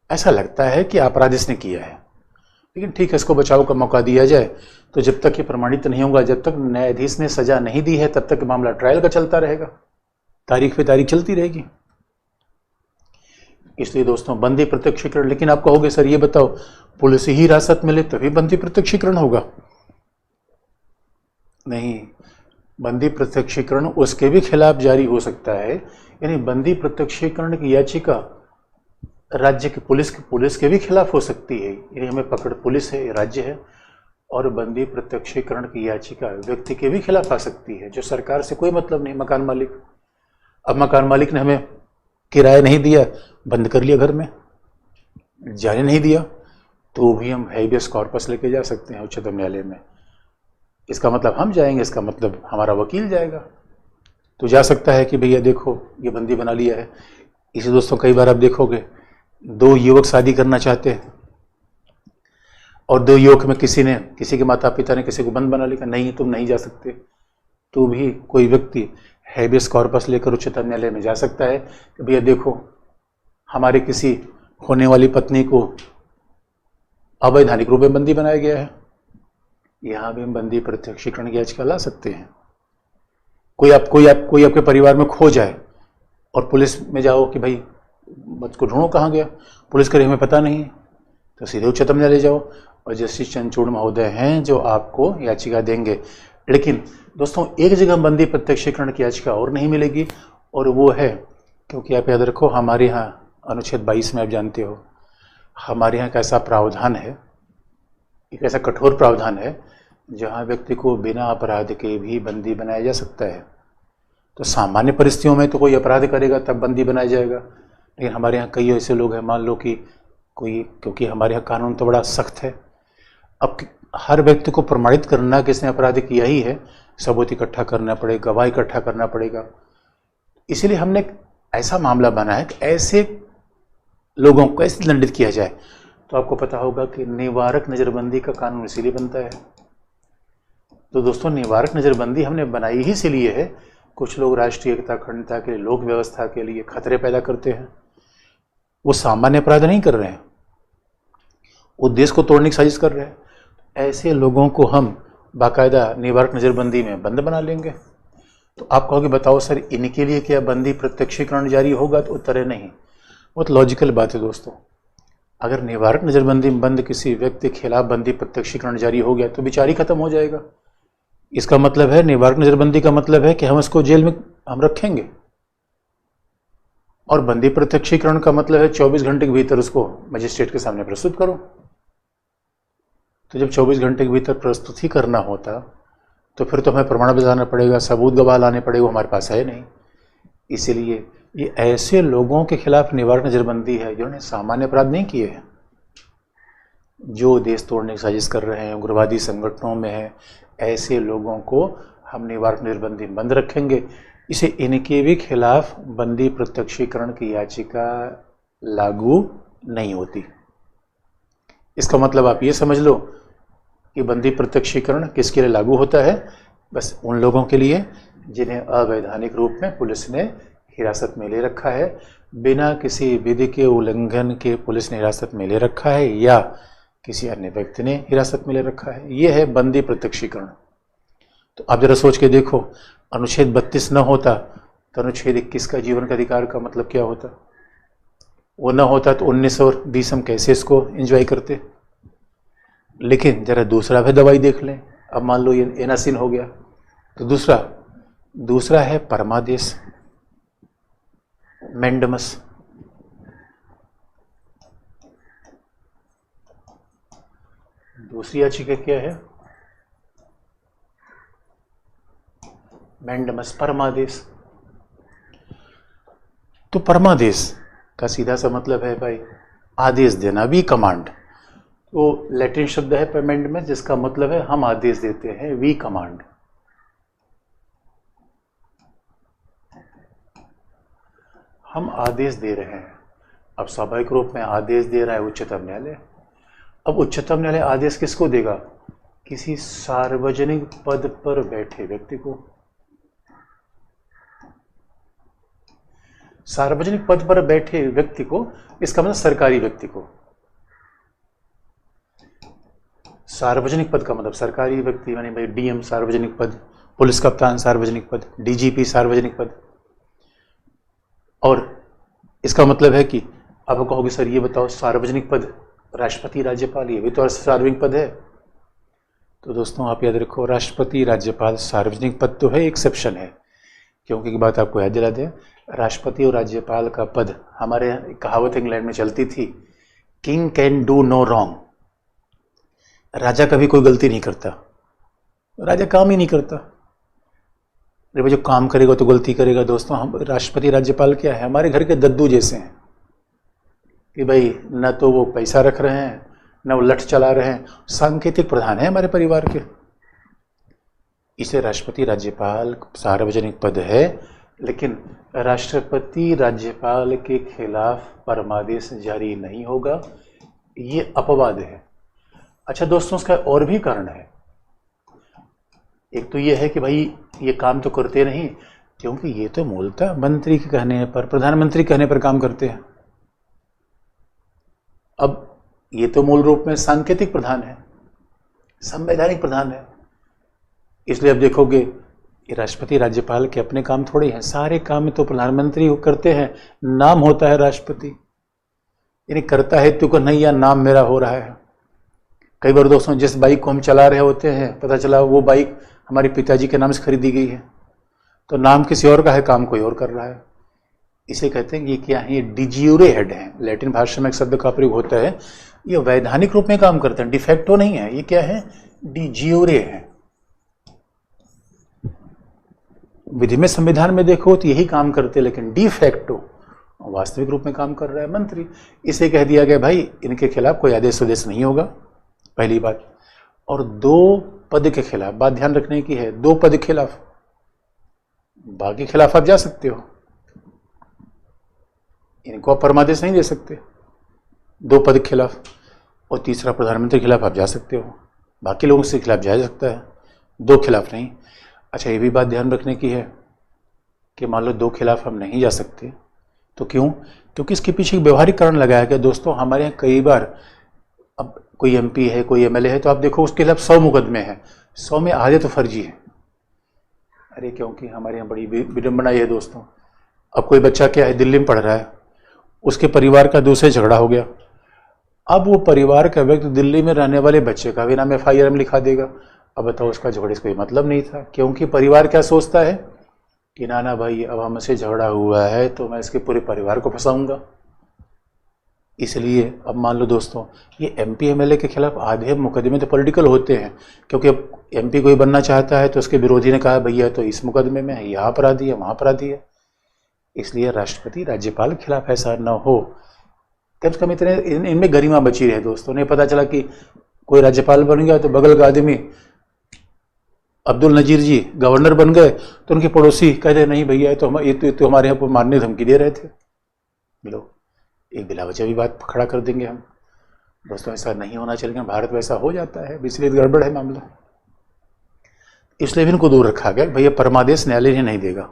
ऐसा लगता है कि अपराध इसने किया है, लेकिन ठीक है इसको बचाव का मौका दिया जाए। तो जब तक ये प्रमाणित नहीं होगा, जब तक न्यायाधीश ने सजा नहीं दी है, तब तक मामला ट्रायल का चलता रहेगा, तारीख पे तारीख चलती रहेगी। इसलिए दोस्तों बंदी प्रत्यक्षीकरण, लेकिन आप कहोगे सर ये बताओ पुलिस ही हिरासत मिले तभी बंदी प्रत्यक्षीकरण होगा? नहीं, बंदी प्रत्यक्षीकरण उसके भी खिलाफ जारी हो सकता है। यानी बंदी प्रत्यक्षीकरण की याचिका राज्य की पुलिस के भी खिलाफ हो सकती है। यानी हमें पकड़ पुलिस है, राज्य है, और बंदी प्रत्यक्षीकरण की याचिका व्यक्ति के भी खिलाफ आ सकती है जो सरकार से कोई मतलब नहीं, मकान मालिक। अब मकान मालिक ने हमें किराया नहीं दिया, बंद कर लिया घर में, जाने नहीं दिया, तो भी हम हैबियस कॉर्पस लेके जा सकते हैं उच्चतम न्यायालय में। इसका मतलब हम जाएंगे, इसका मतलब हमारा वकील जाएगा। तो जा सकता है कि भैया देखो ये बंदी बना लिया है। इसे दोस्तों कई बार आप देखोगे, दो युवक शादी करना चाहते हैं और दो युवक में किसी के माता पिता ने किसी को बंद बना लिया, नहीं तुम नहीं जा सकते, तो भी कोई व्यक्ति हैबियस कॉर्पस लेकर उच्चतम न्यायालय में जा सकता है कि भैया देखो हमारे किसी होने वाली पत्नी को अवैधानिक रूप में बंदी बनाया गया है। यहाँ भी हम बंदी प्रत्यक्षीकरण की याचिका ला सकते हैं। कोई आपके परिवार में खो जाए और पुलिस में जाओ कि भाई मुझको ढूंढो कहाँ गया, पुलिस करे हमें पता नहीं, तो सीधे उच्चतम न्यायालय जाओ और जस्टिस चंद्रचूड़ महोदय हैं जो आपको याचिका देंगे। लेकिन दोस्तों एक जगह बंदी प्रत्यक्षीकरण की याचिका और नहीं मिलेगी, और वो है, क्योंकि आप याद रखो हमारे यहाँ अनुच्छेद 22 में आप जानते हो हमारे यहाँ कैसा प्रावधान है, एक ऐसा कठोर प्रावधान है जहाँ व्यक्ति को बिना अपराध के भी बंदी बनाया जा सकता है। तो सामान्य परिस्थितियों में तो कोई अपराध करेगा तब बंदी बनाया जाएगा, लेकिन हमारे यहाँ कई ऐसे लोग हैं, मान लो कि कोई, क्योंकि हमारे यहाँ कानून तो बड़ा सख्त है, अब हर व्यक्ति को प्रमाणित करना कि इसने अपराध किया ही है, सबूत इकट्ठा करना पड़ेगा, गवाह इकट्ठा करना पड़ेगा। इसीलिए हमने ऐसा मामला बना है कि ऐसे लोगों को कैसे दंडित किया जाए। तो आपको पता होगा कि निवारक नज़रबंदी का कानून इसीलिए बनता है। तो दोस्तों निवारक नज़रबंदी हमने बनाई ही इसीलिए है, कुछ लोग राष्ट्रीय एकता अखंडता के लिए, लोक व्यवस्था के लिए खतरे पैदा करते हैं, वो सामान्य अपराध नहीं कर रहे हैं, वो देश को तोड़ने की साजिश कर रहे हैं। ऐसे लोगों को हम बाकायदा निवारक नज़रबंदी में बंद बना लेंगे। तो आप कहोगे बताओ सर इनके लिए क्या बंदी प्रत्यक्षीकरण जारी होगा? तो उत्तर है नहीं। बहुत लॉजिकल बात है दोस्तों, अगर निवारक नज़रबंदी में बंद किसी व्यक्ति के खिलाफ बंदी प्रत्यक्षीकरण जारी हो गया तो विचार खत्म हो जाएगा। इसका मतलब है निवारक नज़रबंदी का मतलब है कि हम इसको जेल में हम रखेंगे, और बंदी प्रत्यक्षीकरण का मतलब है 24 घंटे के भीतर उसको मजिस्ट्रेट के सामने प्रस्तुत करो। तो जब 24 घंटे के भीतर प्रस्तुत ही करना होता तो फिर तो हमें प्रमाण बताना पड़ेगा, सबूत गवाह लाने पड़ेगा, हमारे पास है नहीं। इसीलिए ये ऐसे लोगों के खिलाफ निवारक नज़रबंदी है जिन्होंने सामान्य अपराध नहीं किए हैं, जो देश तोड़ने की साजिश कर रहे हैं, उग्रवादी संगठनों में है, ऐसे लोगों को हम निवारक नज़रबंदी बंद रखेंगे। इसे इनके भी खिलाफ बंदी प्रत्यक्षीकरण की याचिका लागू नहीं होती। इसका मतलब आप ये समझ लो कि बंदी प्रत्यक्षीकरण किसके लिए लागू होता है? बस उन लोगों के लिए जिन्हें अवैधानिक रूप में पुलिस ने हिरासत में ले रखा है, बिना किसी विधि के उल्लंघन के पुलिस ने हिरासत में ले रखा है या किसी अन्य व्यक्ति ने हिरासत में ले रखा है, ये है बंदी प्रत्यक्षीकरण। तो आप जरा सोच के देखो, अनुच्छेद 32 न होता तो अनुच्छेद 21 का जीवन का अधिकार का मतलब क्या होता? वो न होता तो 19 और 20 हम कैसे इसको एंजॉय करते? लेकिन जरा दूसरा भी दवाई देख लें। अब मान लो ये एनासिन हो गया, तो दूसरा है परमादेश, मैंडमस। दूसरी याचिका क्या है? मैंडमस, परमादेश। तो परमादेश का सीधा सा मतलब है भाई आदेश देना, वी कमांड। वो लैटिन शब्द है मैंडमस, जिसका मतलब है हम आदेश देते हैं, वी कमांड। हम आदेश दे रहे हैं। अब स्वाभाविक रूप में आदेश दे रहा है उच्चतम न्यायालय। अब उच्चतम न्यायालय आदेश किसको देगा? किसी सार्वजनिक पद पर बैठे व्यक्ति को। सार्वजनिक पद पर बैठे व्यक्ति को, इसका मतलब सरकारी व्यक्ति को। सार्वजनिक पद का मतलब सरकारी व्यक्ति, यानी भाई डीएम सार्वजनिक पद, पुलिस कप्तान सार्वजनिक पद, डीजीपी सार्वजनिक पद। और इसका मतलब है कि आप कहोगे सर ये बताओ सार्वजनिक पद राष्ट्रपति राज्यपाल ये भी तो सार्वजनिक पद है। तो दोस्तों आप याद रखो, राष्ट्रपति राज्यपाल सार्वजनिक पद तो है, एक्सेप्शन है। क्योंकि की बात आपको याद दिला दें, राष्ट्रपति और राज्यपाल का पद, हमारे कहावत इंग्लैंड में चलती थी, king can do no wrong. राजा कभी कोई गलती नहीं करता, राजा काम ही नहीं करता। अरे भाई जो काम करेगा तो गलती करेगा। दोस्तों हम राष्ट्रपति राज्यपाल क्या है, हमारे घर के दद्दू जैसे हैं कि भाई न तो वो पैसा रख रहे हैं न वो लठ चला रहे हैं, सांकेतिक प्रधान है हमारे परिवार के। इसे राष्ट्रपति राज्यपाल सार्वजनिक पद है, लेकिन राष्ट्रपति राज्यपाल के खिलाफ परमादेश जारी नहीं होगा, ये अपवाद है। अच्छा दोस्तों, उसका और भी कारण है। एक तो ये है कि भाई ये काम तो करते नहीं, क्योंकि ये तो मूलतः मंत्री के कहने पर, प्रधानमंत्री कहने पर काम करते हैं। अब ये तो मूल रूप में सांकेतिक प्रधान है, संवैधानिक प्रधान है। इसलिए अब देखोगे ये राष्ट्रपति राज्यपाल के अपने काम थोड़े हैं, सारे काम तो प्रधानमंत्री करते हैं, नाम होता है राष्ट्रपति, यानी करता है तो नहीं, या नाम मेरा हो रहा है। कई बार दोस्तों जिस बाइक को हम चला रहे होते हैं, पता चला वो बाइक हमारे पिताजी के नाम से खरीदी गई है, तो नाम किसी और का है, काम कोई और कर रहा है। इसे कहते हैं ये क्या है, ये डिज्यूरे हेड है। लैटिन भाषा में एक शब्द का प्रयोग होता है, ये वैधानिक रूप में काम करते हैं, डिफेक्टो नहीं है। ये क्या है, डिज्यूरे है। विधि में, संविधान में देखो तो यही काम करते, लेकिन डिफेक्टो वास्तविक रूप में काम कर रहा है मंत्री। इसे कह दिया गया भाई इनके खिलाफ कोई आदेश उदेश नहीं होगा, पहली बात। और 2 पद के खिलाफ, बात ध्यान रखने की है, 2 पद के खिलाफ, बाकी खिलाफ आप जा सकते हो, इनको आप परमादेश नहीं दे सकते। 2 पद के खिलाफ, और तीसरा प्रधानमंत्री के खिलाफ आप जा सकते हो, बाकी लोगों के खिलाफ जा सकता है, 2 खिलाफ नहीं। अच्छा ये भी बात ध्यान रखने की है कि मान लो 2 खिलाफ हम नहीं जा सकते, तो क्यों? क्योंकि इसके पीछे एक व्यवहारिक कारण लगाया गया। दोस्तों हमारे यहाँ कई बार, अब कोई MP है, कोई MLA है, तो आप देखो उसके खिलाफ 100 मुकदमे हैं, 100 में आधे तो फर्जी है। अरे क्योंकि हमारे यहाँ बड़ी विडंबना है दोस्तों। अब कोई बच्चा क्या है, दिल्ली में पढ़ रहा है, उसके परिवार का दूसरे झगड़ा हो गया, अब वो परिवार का व्यक्ति दिल्ली में रहने वाले बच्चे का भी नाम FIR में लिखा देगा। अब बताओ उसका झगड़े से कोई मतलब नहीं था, क्योंकि परिवार क्या सोचता है कि नाना भाई अब हमसे झगड़ा हुआ है तो मैं इसके पूरे परिवार को फंसाऊंगा। इसलिए अब मान लो दोस्तों ये MP MLA के खिलाफ आधे मुकदमे तो पॉलिटिकल होते हैं, क्योंकि अब MP कोई बनना चाहता है तो उसके विरोधी ने कहा भैया तो इस मुकदमे में है, यहाँ अपराधी है, वहाँ अपराधी है। इसलिए राष्ट्रपति राज्यपाल के खिलाफ ऐसा न हो, कम से कम इतने इनमें गरिमा बची रहे। दोस्तों ने पता चला कि कोई राज्यपाल बन गया तो बगल का आदमी अब्दुल नजीर जी गवर्नर बन गए, तो उनके पड़ोसी कहते नहीं भैया तो हमारे यहाँ पर मारने धमकी दे रहे थे। लो एक बिला वजह भी बात खड़ा कर देंगे हम। दोस्तों ऐसा नहीं होना चाहिए, भारत में ऐसा हो जाता है, इसलिए गड़बड़ है मामला। इसलिए भी इनको दूर रखा गया, भैया परमादेश न्यायालय नहीं देगा,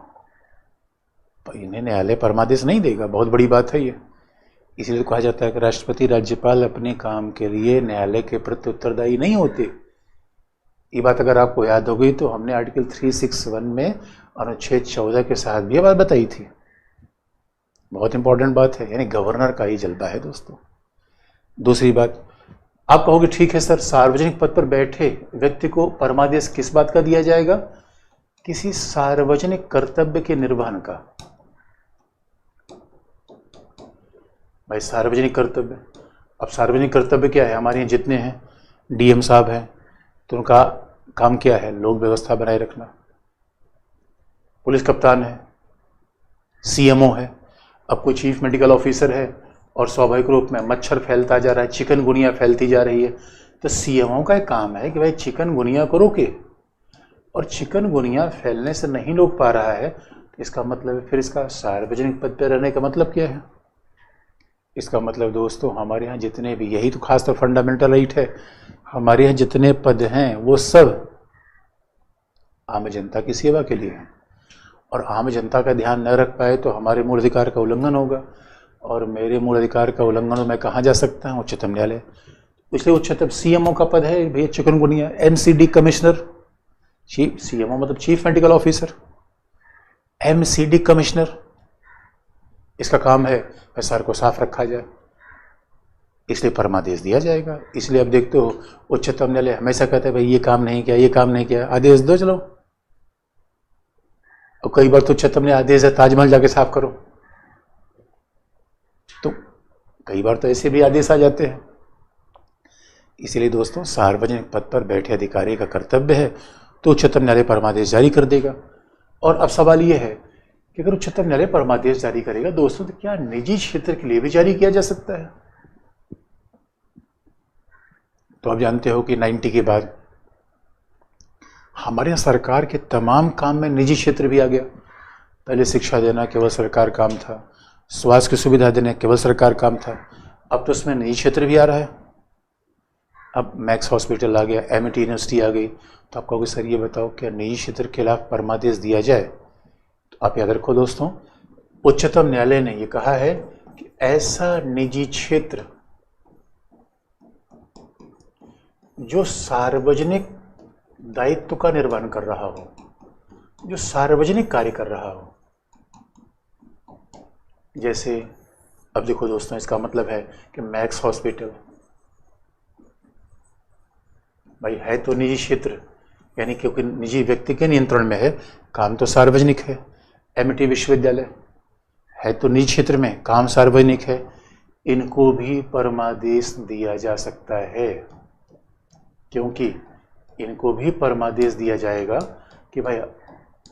इन्हें न्यायालय परमादेश नहीं देगा, बहुत बड़ी बात है ये। इसलिए कहा जाता है कि राष्ट्रपति राज्यपाल अपने काम के लिए न्यायालय के प्रति उत्तरदायी नहीं होते। ये बात अगर आपको याद हो गई तो हमने आर्टिकल 361 में अनुच्छेद 14 के साथ भी ये बात बताई थी, बहुत इंपॉर्टेंट बात है, यानी गवर्नर का ही जलवा है दोस्तों। दूसरी बात, आप कहोगे ठीक है सर, सार्वजनिक पद पर बैठे व्यक्ति को परमादेश किस बात का दिया जाएगा? किसी सार्वजनिक कर्तव्य के निर्वहन का। भाई सार्वजनिक कर्तव्य, अब सार्वजनिक कर्तव्य क्या है? हमारे यहाँ जितने हैं DM साहब हैं तो उनका काम क्या है? लोक व्यवस्था बनाए रखना। पुलिस कप्तान है, CMO है, अब कोई चीफ मेडिकल ऑफिसर है और स्वाभाविक रूप में मच्छर फैलता जा रहा है, चिकनगुनिया फैलती जा रही है, तो CMO का एक काम है कि भाई चिकनगुनिया को रोके, और चिकनगुनिया फैलने से नहीं रोक पा रहा है तो इसका मतलब फिर इसका सार्वजनिक पद पर रहने का मतलब क्या है? इसका मतलब दोस्तों हमारे यहाँ जितने भी, यही तो खासतौर फंडामेंटल राइट है, हमारे यहाँ जितने पद हैं वो सब आम जनता की सेवा के लिए हैं, और आम जनता का ध्यान न रख पाए तो हमारे मूल अधिकार का उल्लंघन होगा, और मेरे मूल अधिकार का उल्लंघन मैं कहाँ जा सकता हूँ? उच्चतम न्यायालय। इसलिए उच्चतम CMO का पद है भैया चिकनगुनिया, MCD कमिश्नर, CMO मतलब chief medical officer, MCD commissioner, इसका काम है पैसार को साफ रखा जाए, इसलिए परमादेश दिया जाएगा। इसलिए अब देखते हो उच्चतम न्यायालय हमेशा कहता है भाई ये काम नहीं किया, ये काम नहीं किया, आदेश दो चलो। और कई बार तो उच्चतम न्यायालय आदेश है ताजमहल जाके साफ करो, तो कई बार तो ऐसे भी आदेश आ जाते हैं। इसलिए दोस्तों सार्वजनिक पद पर बैठे अधिकारी का कर्तव्य है तो उच्चतम न्यायालय परमादेश जारी कर देगा। और अब सवाल ये है कि अगर उच्चतम न्यायालय परमादेश जारी करेगा दोस्तों, तो क्या निजी क्षेत्र के लिए भी जारी किया जा सकता है? तो आप जानते हो कि 90 के बाद हमारे यहाँ सरकार के तमाम काम में निजी क्षेत्र भी आ गया। पहले शिक्षा देना केवल सरकार काम था, स्वास्थ्य की सुविधा देना केवल सरकार काम था, अब तो उसमें निजी क्षेत्र भी आ रहा है। अब मैक्स हॉस्पिटल आ गया, एमिटी यूनिवर्सिटी आ गई। तो आप कहोगे सर ये बताओ क्या निजी क्षेत्र के खिलाफ परमादेश दिया जाए? तो आप याद रखो दोस्तों, उच्चतम न्यायालय ने ये कहा है कि ऐसा निजी क्षेत्र जो सार्वजनिक दायित्व का निर्वहन कर रहा हो, जो सार्वजनिक कार्य कर रहा हो, जैसे अब देखो दोस्तों, इसका मतलब है कि मैक्स हॉस्पिटल भाई है तो निजी क्षेत्र, यानी क्योंकि निजी व्यक्ति के नियंत्रण में है, काम तो सार्वजनिक है। एमिटी विश्वविद्यालय है तो निजी क्षेत्र में, काम सार्वजनिक है, इनको भी परमादेश दिया जा सकता है। क्योंकि इनको भी परमादेश दिया जाएगा कि भाई,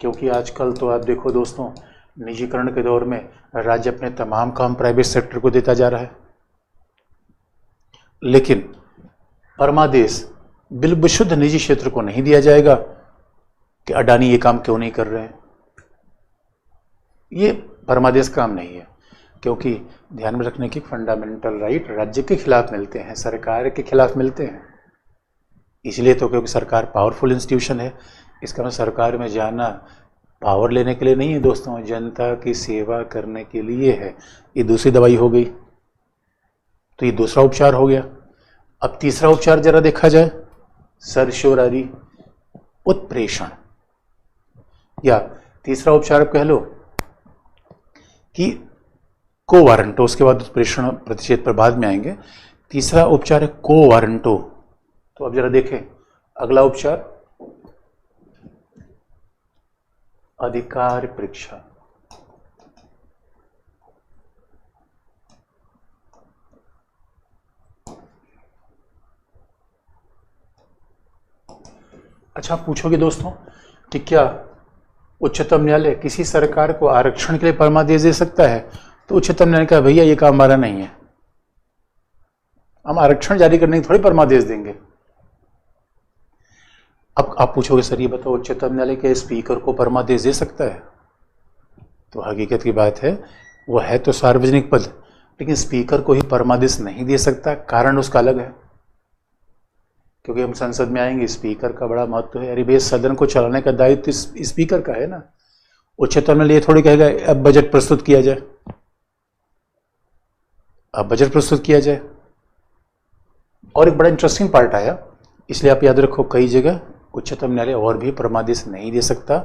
क्योंकि आजकल तो आप देखो दोस्तों, निजीकरण के दौर में राज्य अपने तमाम काम प्राइवेट सेक्टर को देता जा रहा है, लेकिन परमादेश बिल्कुल शुद्ध निजी क्षेत्र को नहीं दिया जाएगा कि अडानी ये काम क्यों नहीं कर रहे हैं। ये परमादेश काम नहीं है, क्योंकि ध्यान में रखने की फंडामेंटल राइट राज्य के खिलाफ मिलते हैं, सरकार के खिलाफ मिलते हैं। इसलिए तो क्योंकि सरकार पावरफुल इंस्टीट्यूशन है। इसका मतलब सरकार में जाना पावर लेने के लिए नहीं है दोस्तों, जनता की सेवा करने के लिए है। ये दूसरी दवाई हो गई, तो ये दूसरा उपचार हो गया। अब तीसरा उपचार जरा देखा जाए, सरशोरारी उत्प्रेषण, या तीसरा उपचार कह लो कि को वारंटो, उसके बाद उत्प्रेषण प्रतिषेध पर बाद में आएंगे। तीसरा उपचार है को वारंटो। तो अब जरा देखें अगला उपचार, अधिकार परीक्षा। अच्छा, आप पूछोगे दोस्तों कि क्या उच्चतम न्यायालय किसी सरकार को आरक्षण के लिए परमादेश दे सकता है? तो उच्चतम न्यायालय का भैया ये काम हमारा नहीं है, हम आरक्षण जारी करने की थोड़ी परमादेश देंगे। अब आप पूछोगे सर ये बताओ, उच्चतम न्यायालय के स्पीकर को परमादेश दे सकता है? तो हकीकत की बात है, वो है तो सार्वजनिक पद, लेकिन स्पीकर को ही परमादेश नहीं दे सकता। कारण उसका अलग है, क्योंकि हम संसद में आएंगे, स्पीकर का बड़ा महत्व है। अरे भाई, सदन को चलाने का दायित्व स्पीकर का है ना। उच्चतम न्यायालय ये थोड़ी कहेगा अब बजट प्रस्तुत किया जाए, अब बजट प्रस्तुत किया जाए। और एक बड़ा इंटरेस्टिंग पार्ट आया, इसलिए आप याद रखो, कई जगह उच्चतम न्यायालय और भी परमादेश नहीं दे सकता,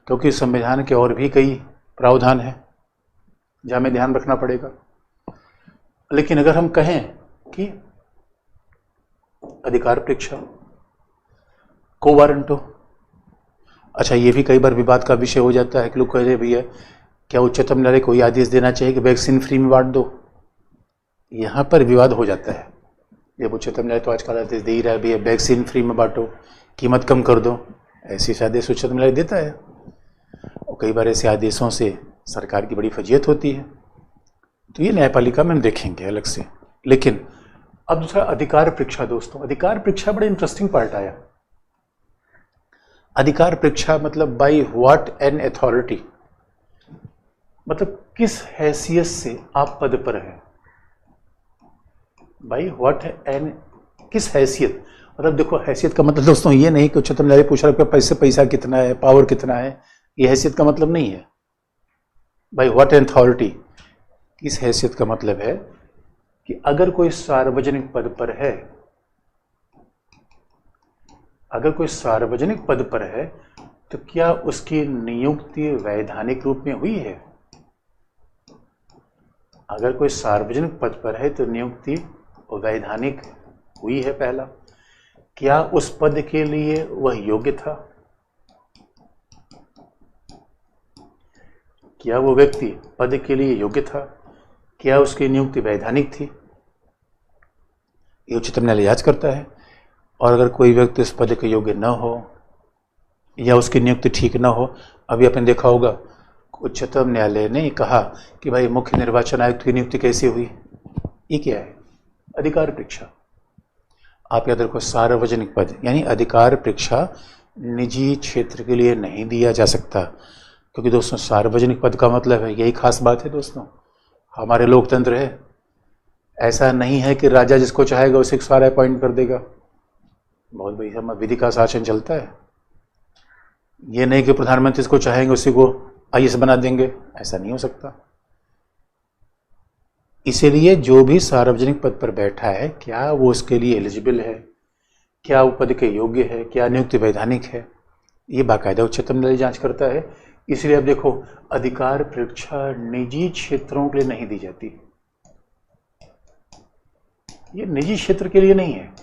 क्योंकि संविधान के और भी कई प्रावधान हैं जहां हमें ध्यान रखना पड़ेगा। लेकिन अगर हम कहें कि अधिकार परीक्षा, को वारंटो, अच्छा ये भी कई बार विवाद का विषय हो जाता है कि लोग कह रहे भैया क्या उच्चतम न्यायालय को यह आदेश देना चाहिए कि वैक्सीन फ्री में बांट दो। यहां पर विवाद हो जाता है। जब उच्चतम न्यायालय तो आजकल आदेश दे ही रहा है भैया वैक्सीन फ्री में बांटो, कीमत कम कर दो, ऐसे आदेश उच्चतम न्यायालय देता है। और कई बार ऐसे आदेशों से सरकार की बड़ी फजीयत होती है, तो ये न्यायपालिका में हम देखेंगे अलग से। लेकिन अब दूसरा अधिकार परीक्षा दोस्तों, अधिकार परीक्षा बड़ा इंटरेस्टिंग पार्ट आया। अधिकार परीक्षा मतलब बाय व्हाट एन अथॉरिटी, मतलब किस हैसियत से आप पद पर हैं। बाय व्हाट एन, किस हैसियत, मतलब देखो हैसियत का मतलब दोस्तों ये नहीं कि उच्चतम न्यायालय पूछ रहा है पैसा कितना है, पावर कितना है, ये हैसियत का मतलब नहीं है। बाय व्हाट एन अथॉरिटी, किस हैसियत का मतलब है कि अगर कोई सार्वजनिक पद पर है, अगर कोई सार्वजनिक पद पर है तो क्या उसकी नियुक्ति वैधानिक रूप में हुई है? अगर कोई सार्वजनिक पद पर है तो नियुक्ति वैधानिक हुई है। पहला, क्या उस पद के लिए वह योग्य था? क्या वो व्यक्ति पद के लिए योग्य था? क्या उसकी नियुक्ति वैधानिक थी? ये उच्चतम न्यायालय जांच करता है। और अगर कोई व्यक्ति उस पद के योग्य न हो या उसकी नियुक्ति ठीक ना हो। अभी आपने देखा होगा उच्चतम न्यायालय ने कहा कि भाई मुख्य निर्वाचन आयुक्त की नियुक्ति कैसे हुई। ये क्या है? अधिकार परीक्षा। आप याद रखो, सार्वजनिक पद यानी अधिकार परीक्षा निजी क्षेत्र के लिए नहीं दिया जा सकता, क्योंकि दोस्तों सार्वजनिक पद का मतलब है, यही खास बात है दोस्तों, हमारे लोकतंत्र है। ऐसा नहीं है कि राजा जिसको चाहेगा उसे सारा अपॉइंट कर देगा। बहुत बड़ी विधि का शासन चलता है। ये नहीं कि प्रधानमंत्री जिसको चाहेंगे उसी को आईएएस बना देंगे, ऐसा नहीं हो सकता। इसीलिए जो भी सार्वजनिक पद पर बैठा है, क्या वो उसके लिए एलिजिबल है, क्या वो पद के योग्य है, क्या नियुक्ति वैधानिक है, ये बाकायदा उच्चतम न्यायालय जांच करता है। इसलिए अब देखो, अधिकार परीक्षा निजी क्षेत्रों के लिए नहीं दी जाती। ये निजी क्षेत्र के लिए नहीं है।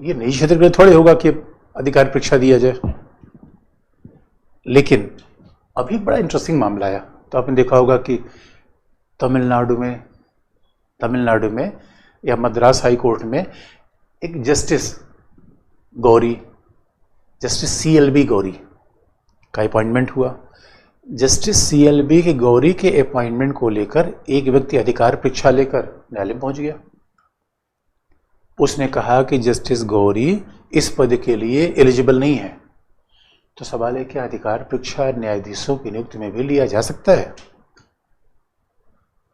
ये निजी क्षेत्र के लिए थोड़े होगा कि अधिकार परीक्षा दिया जाए। लेकिन अभी बड़ा इंटरेस्टिंग मामला आया, तो आपने देखा होगा कि तमिलनाडु में या मद्रास हाई कोर्ट में एक जस्टिस CLB गौरी का अपॉइंटमेंट हुआ। जस्टिस CLB के गौरी के अपॉइंटमेंट को लेकर एक व्यक्ति अधिकार परीक्षा लेकर न्यायालय पहुंच गया। उसने कहा कि जस्टिस गौरी इस पद के लिए एलिजिबल नहीं है। तो सवाल है, क्या अधिकार परीक्षा न्यायाधीशों की नियुक्ति में भी लिया जा सकता है,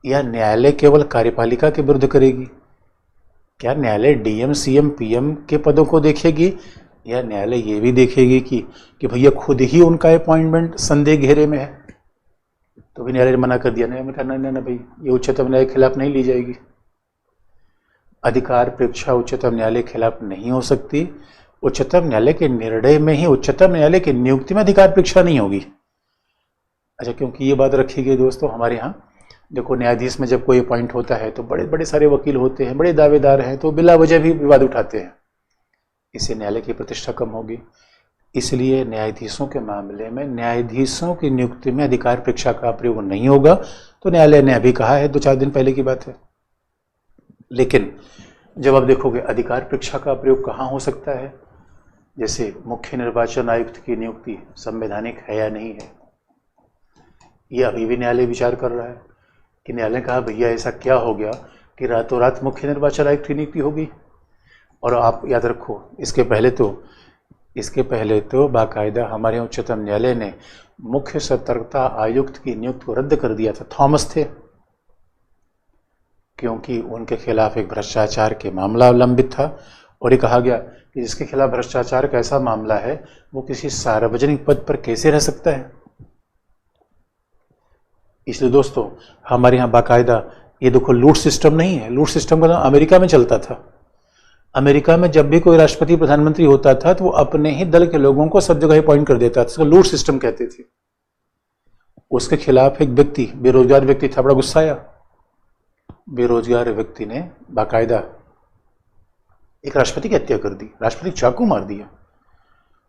या न्यायालय केवल कार्यपालिका के विरुद्ध करेगी? क्या न्यायालय DM, CM, PM के पदों को देखेगी, या न्यायालय ये भी देखेगी कि भैया खुद ही उनका अपॉइंटमेंट संदेह घेरे में है? तो भी न्यायालय ने मना कर दिया, नहीं करना, नहीं भाई, ये उच्चतम न्यायालय के खिलाफ नहीं ली जाएगी। अधिकार परीक्षा उच्चतम न्यायालय के खिलाफ नहीं हो सकती। उच्चतम न्यायालय के निर्णय में ही उच्चतम न्यायालय की नियुक्ति में अधिकार परीक्षा नहीं होगी। अच्छा, क्योंकि ये बात रखी गई दोस्तों हमारे यहाँ, देखो न्यायाधीश में जब कोई अपॉइंट होता है तो बड़े बड़े सारे वकील होते हैं, बड़े दावेदार हैं, तो बिला वजह भी विवाद उठाते हैं। इससे न्यायालय की प्रतिष्ठा कम होगी। इसलिए न्यायाधीशों के मामले में न्यायाधीशों की नियुक्ति में अधिकार परीक्षा का प्रयोग नहीं होगा। तो न्यायालय ने अभी कहा है, 2-4 दिन पहले की बात है। लेकिन जब आप देखोगे अधिकार परीक्षा का प्रयोग कहाँ हो सकता है, जैसे मुख्य निर्वाचन आयुक्त की नियुक्ति संवैधानिक है या नहीं है, ये अभी भी न्यायालय विचार कर रहा है। कि न्यायालय ने कहा भैया ऐसा क्या हो गया कि रातों रात मुख्य निर्वाचन आयुक्त की नियुक्ति हो गई। और आप याद रखो, इसके पहले तो बाकायदा हमारे उच्चतम न्यायालय ने मुख्य सतर्कता आयुक्त की नियुक्ति को रद्द कर दिया था। थॉमस थे, क्योंकि उनके खिलाफ एक भ्रष्टाचार के मामला लंबित था, और ये कहा गया कि जिसके खिलाफ भ्रष्टाचार का ऐसा मामला है वो किसी सार्वजनिक पद पर कैसे रह सकता है। इसलिए दोस्तों हमारे यहाँ बाकायदा ये देखो, लूट सिस्टम नहीं है। लूट सिस्टम का अमेरिका में चलता था। अमेरिका में जब भी कोई राष्ट्रपति प्रधानमंत्री होता था तो वो अपने ही दल के लोगों को सब जगह अपॉइंट कर देता था। इसको लूट सिस्टम कहते थे। उसके खिलाफ एक व्यक्ति, बेरोजगार व्यक्ति था, बड़ा गुस्सा आया। बेरोजगार व्यक्ति ने बाकायदा एक राष्ट्रपति की हत्या कर दी, राष्ट्रपति चाकू मार दिया।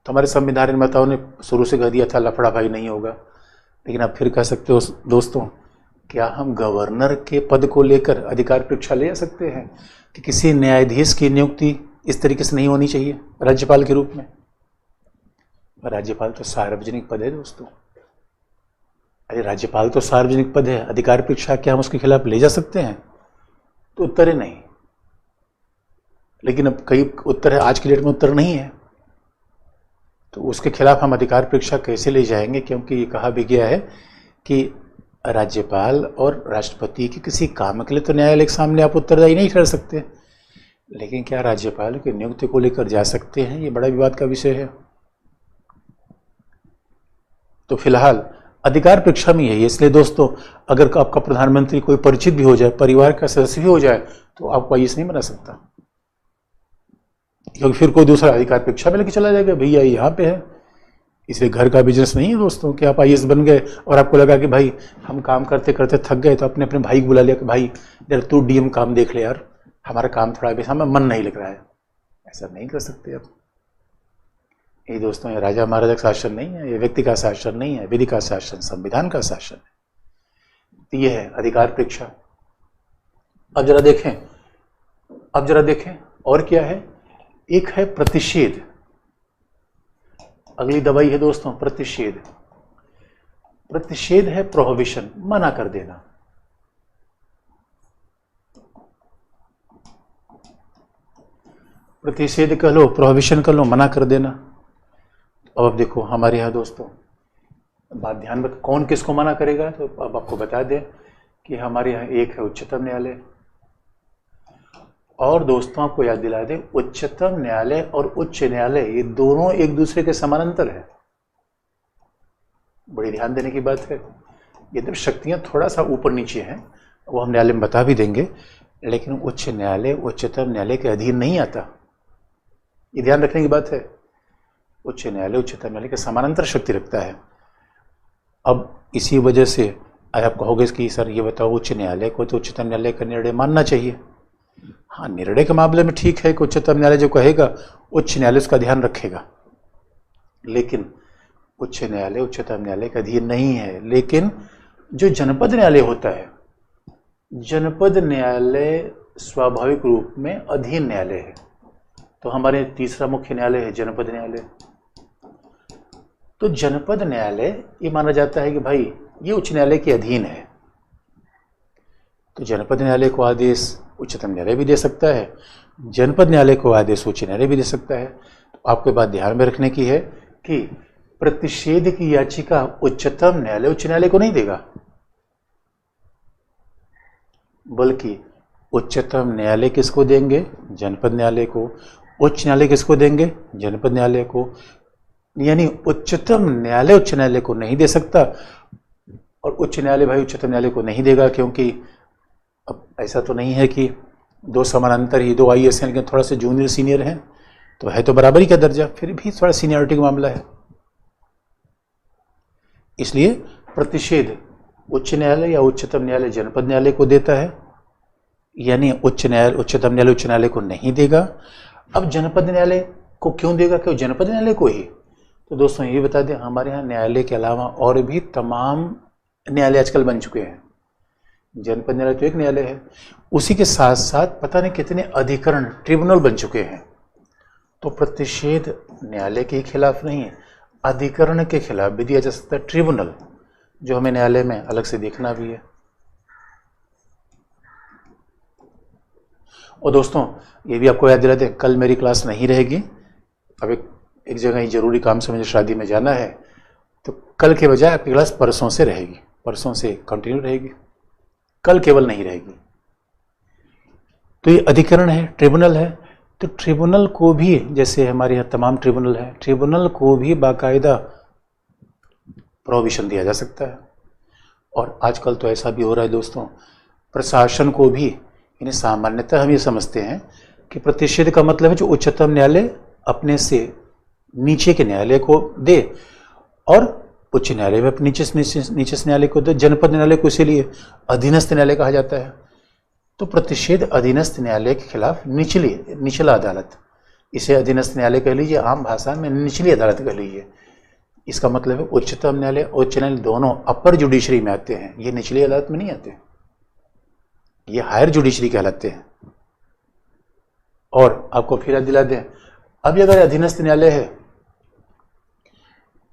तो हमारे संविधान निर्माताओं ने शुरू से कह दिया था लफड़ा भाई नहीं होगा। लेकिन आप फिर कह सकते हो दोस्तों, क्या हम गवर्नर के पद को लेकर अधिकार परीक्षा ले जा सकते हैं कि किसी न्यायाधीश की नियुक्ति इस तरीके से नहीं होनी चाहिए राज्यपाल के रूप में? राज्यपाल तो सार्वजनिक पद है दोस्तों। अरे राज्यपाल तो सार्वजनिक पद है, अधिकार परीक्षा क्या हम उसके खिलाफ ले जा सकते हैं? तो उत्तर है नहीं। लेकिन अब कई उत्तर है, आज की डेट में उत्तर नहीं है, तो उसके खिलाफ हम अधिकार परीक्षा कैसे ले जाएंगे? क्योंकि ये कहा भी गया है कि राज्यपाल और राष्ट्रपति के किसी काम के लिए तो न्यायालय के सामने आप उत्तरदायी नहीं ठहर सकते, लेकिन क्या राज्यपाल की नियुक्ति को लेकर जा सकते हैं? ये बड़ा विवाद का विषय है। तो फिलहाल अधिकार परीक्षा में यही है। इसलिए दोस्तों, अगर आपका प्रधानमंत्री कोई परिचित भी हो जाए, परिवार का सदस्य भी हो जाए, तो आपको आईएएस नहीं बना सकता, क्योंकि फिर कोई दूसरा अधिकार परीक्षा में लेके चला जाएगा, भैया यहाँ पे है। इसलिए घर का बिजनेस नहीं है दोस्तों कि आप आईएएस बन गए और आपको लगा कि भाई हम काम करते करते थक गए तो अपने भाई को बुला लिया कि भाई यार तू डीएम काम देख ले यार, हमारा काम थोड़ा भी हमें मन नहीं लग रहा है। ऐसा नहीं कर सकते आप। ये दोस्तों, ये राजा महाराजा का शासन नहीं है, ये व्यक्ति का शासन नहीं है, विधि का शासन, संविधान का शासन है। ये है अधिकार परीक्षा। अब जरा देखें, अब जरा देखें और क्या है। एक है प्रतिषेध, अगली दवाई है दोस्तों प्रतिषेध। प्रतिषेध है प्रोहिबिशन, मना कर देना। प्रतिषेध कह लो, प्रोहिबिशन कर लो, मना कर देना। अब देखो हमारे यहाँ दोस्तों बात ध्यान में, कौन किसको मना करेगा, तो अब आपको बता दें कि हमारे यहाँ एक है उच्चतम न्यायालय, और दोस्तों आपको याद दिला दें उच्चतम न्यायालय और उच्च न्यायालय ये दोनों एक दूसरे के समानांतर है। बड़ी ध्यान देने की बात है। ये तो शक्तियां थोड़ा सा ऊपर नीचे हैं, वो हम न्यायालय में बता भी देंगे, लेकिन उच्च न्यायालय उच्चतम न्यायालय के अधीन नहीं आता, ये ध्यान रखने की बात है। उच्च न्यायालय उच्चतम न्यायालय के समानांतर शक्ति रखता है। अब इसी वजह से आप कहोगे कि सर ये बताओ उच्च न्यायालय को तो उच्चतम न्यायालय का निर्णय मानना चाहिए। हाँ, निर्णय के मामले में ठीक है कि उच्चतम न्यायालय जो कहेगा उच्च न्यायालय उसका ध्यान रखेगा, लेकिन उच्च न्यायालय उच्चतम न्यायालय का अधीन नहीं है। लेकिन जो जनपद न्यायालय होता है, जनपद न्यायालय स्वाभाविक रूप में अधीन न्यायालय है। तो हमारे तीसरा मुख्य न्यायालय है जनपद न्यायालय। तो जनपद न्यायालय ये माना जाता है कि भाई ये उच्च न्यायालय के अधीन है, तो जनपद न्यायालय को आदेश उच्चतम न्यायालय भी दे सकता है, जनपद न्यायालय को आदेश उच्च न्यायालय भी दे सकता है। तो आपको बात ध्यान में रखने की है कि प्रतिषेध की याचिका उच्चतम न्यायालय उच्च न्यायालय को नहीं देगा, बल्कि उच्चतम न्यायालय किसको देंगे, जनपद न्यायालय को। उच्च न्यायालय किसको देंगे, जनपद न्यायालय को। यानी उच्चतम न्यायालय उच्च न्यायालय को नहीं दे सकता, और उच्च न्यायालय भाई उच्चतम न्यायालय को नहीं देगा, क्योंकि अब ऐसा तो नहीं है कि दो समानांतर ही, दो आईएएस हैं लेकिन थोड़ा सा जूनियर सीनियर हैं, तो है तो बराबरी का दर्जा, फिर भी थोड़ा सीनियरिटी का मामला है। इसलिए प्रतिषेध उच्च न्यायालय या उच्चतम न्यायालय जनपद न्यायालय को देता है, यानी उच्च न्यायालय उच्चतम न्यायालय उच्च न्यायालय को नहीं देगा। अब जनपद न्यायालय को क्यों देगा, क्यों जनपद न्यायालय को ही? तो दोस्तों ये बता दें, हमारे यहाँ न्यायालय के अलावा और भी तमाम न्यायालय आजकल बन चुके हैं। जनपद न्यायालय तो एक न्यायालय है, उसी के साथ साथ पता नहीं कितने अधिकरण ट्रिब्यूनल बन चुके हैं। तो प्रतिषेध न्यायालय के खिलाफ नहीं है, अधिकरण के खिलाफ भी दिया जा सकता है, ट्रिब्यूनल, जो हमें न्यायालय में अलग से देखना भी है। और दोस्तों ये भी आपको याद दिलाते हैं, कल मेरी क्लास नहीं रहेगी। अब एक जगह ही जरूरी काम से मुझे शादी में जाना है, तो कल के बजाय आपकी क्लास परसों से रहेगी, परसों से कंटिन्यू रहेगी, कल केवल नहीं रहेगी। तो ये अधिकरण है, ट्रिब्यूनल है, तो ट्रिब्यूनल को भी, जैसे हमारे यहाँ तमाम ट्रिब्यूनल है, ट्रिब्यूनल को भी बाकायदा प्रोहिबिशन दिया जा सकता है। और आजकल तो ऐसा भी हो रहा है दोस्तों, प्रशासन को भी, यानी सामान्यतः हम ये समझते हैं कि प्रतिषेध का मतलब है जो उच्चतम न्यायालय अपने से नीचे के न्यायालय को दे, और उच्च न्यायालय में अपने नीचे से न्यायालय को दे। जनपद न्यायालय को इसीलिए अधीनस्थ न्यायालय कहा जाता है। तो प्रतिषेध अधीनस्थ न्यायालय के खिलाफ निचला अदालत, इसे अधीनस्थ न्यायालय कह लीजिए, आम भाषा में निचली अदालत कह लीजिए। इसका मतलब है उच्चतम न्यायालय उच्च न्यायालय दोनों अपर जुडिशरी में आते हैं, ये निचली अदालत में नहीं आते, ये हायर जुडिशरी कहलाते हैं। और आपको फिर याद दिला दें, अब अगर अधीनस्थ न्यायालय है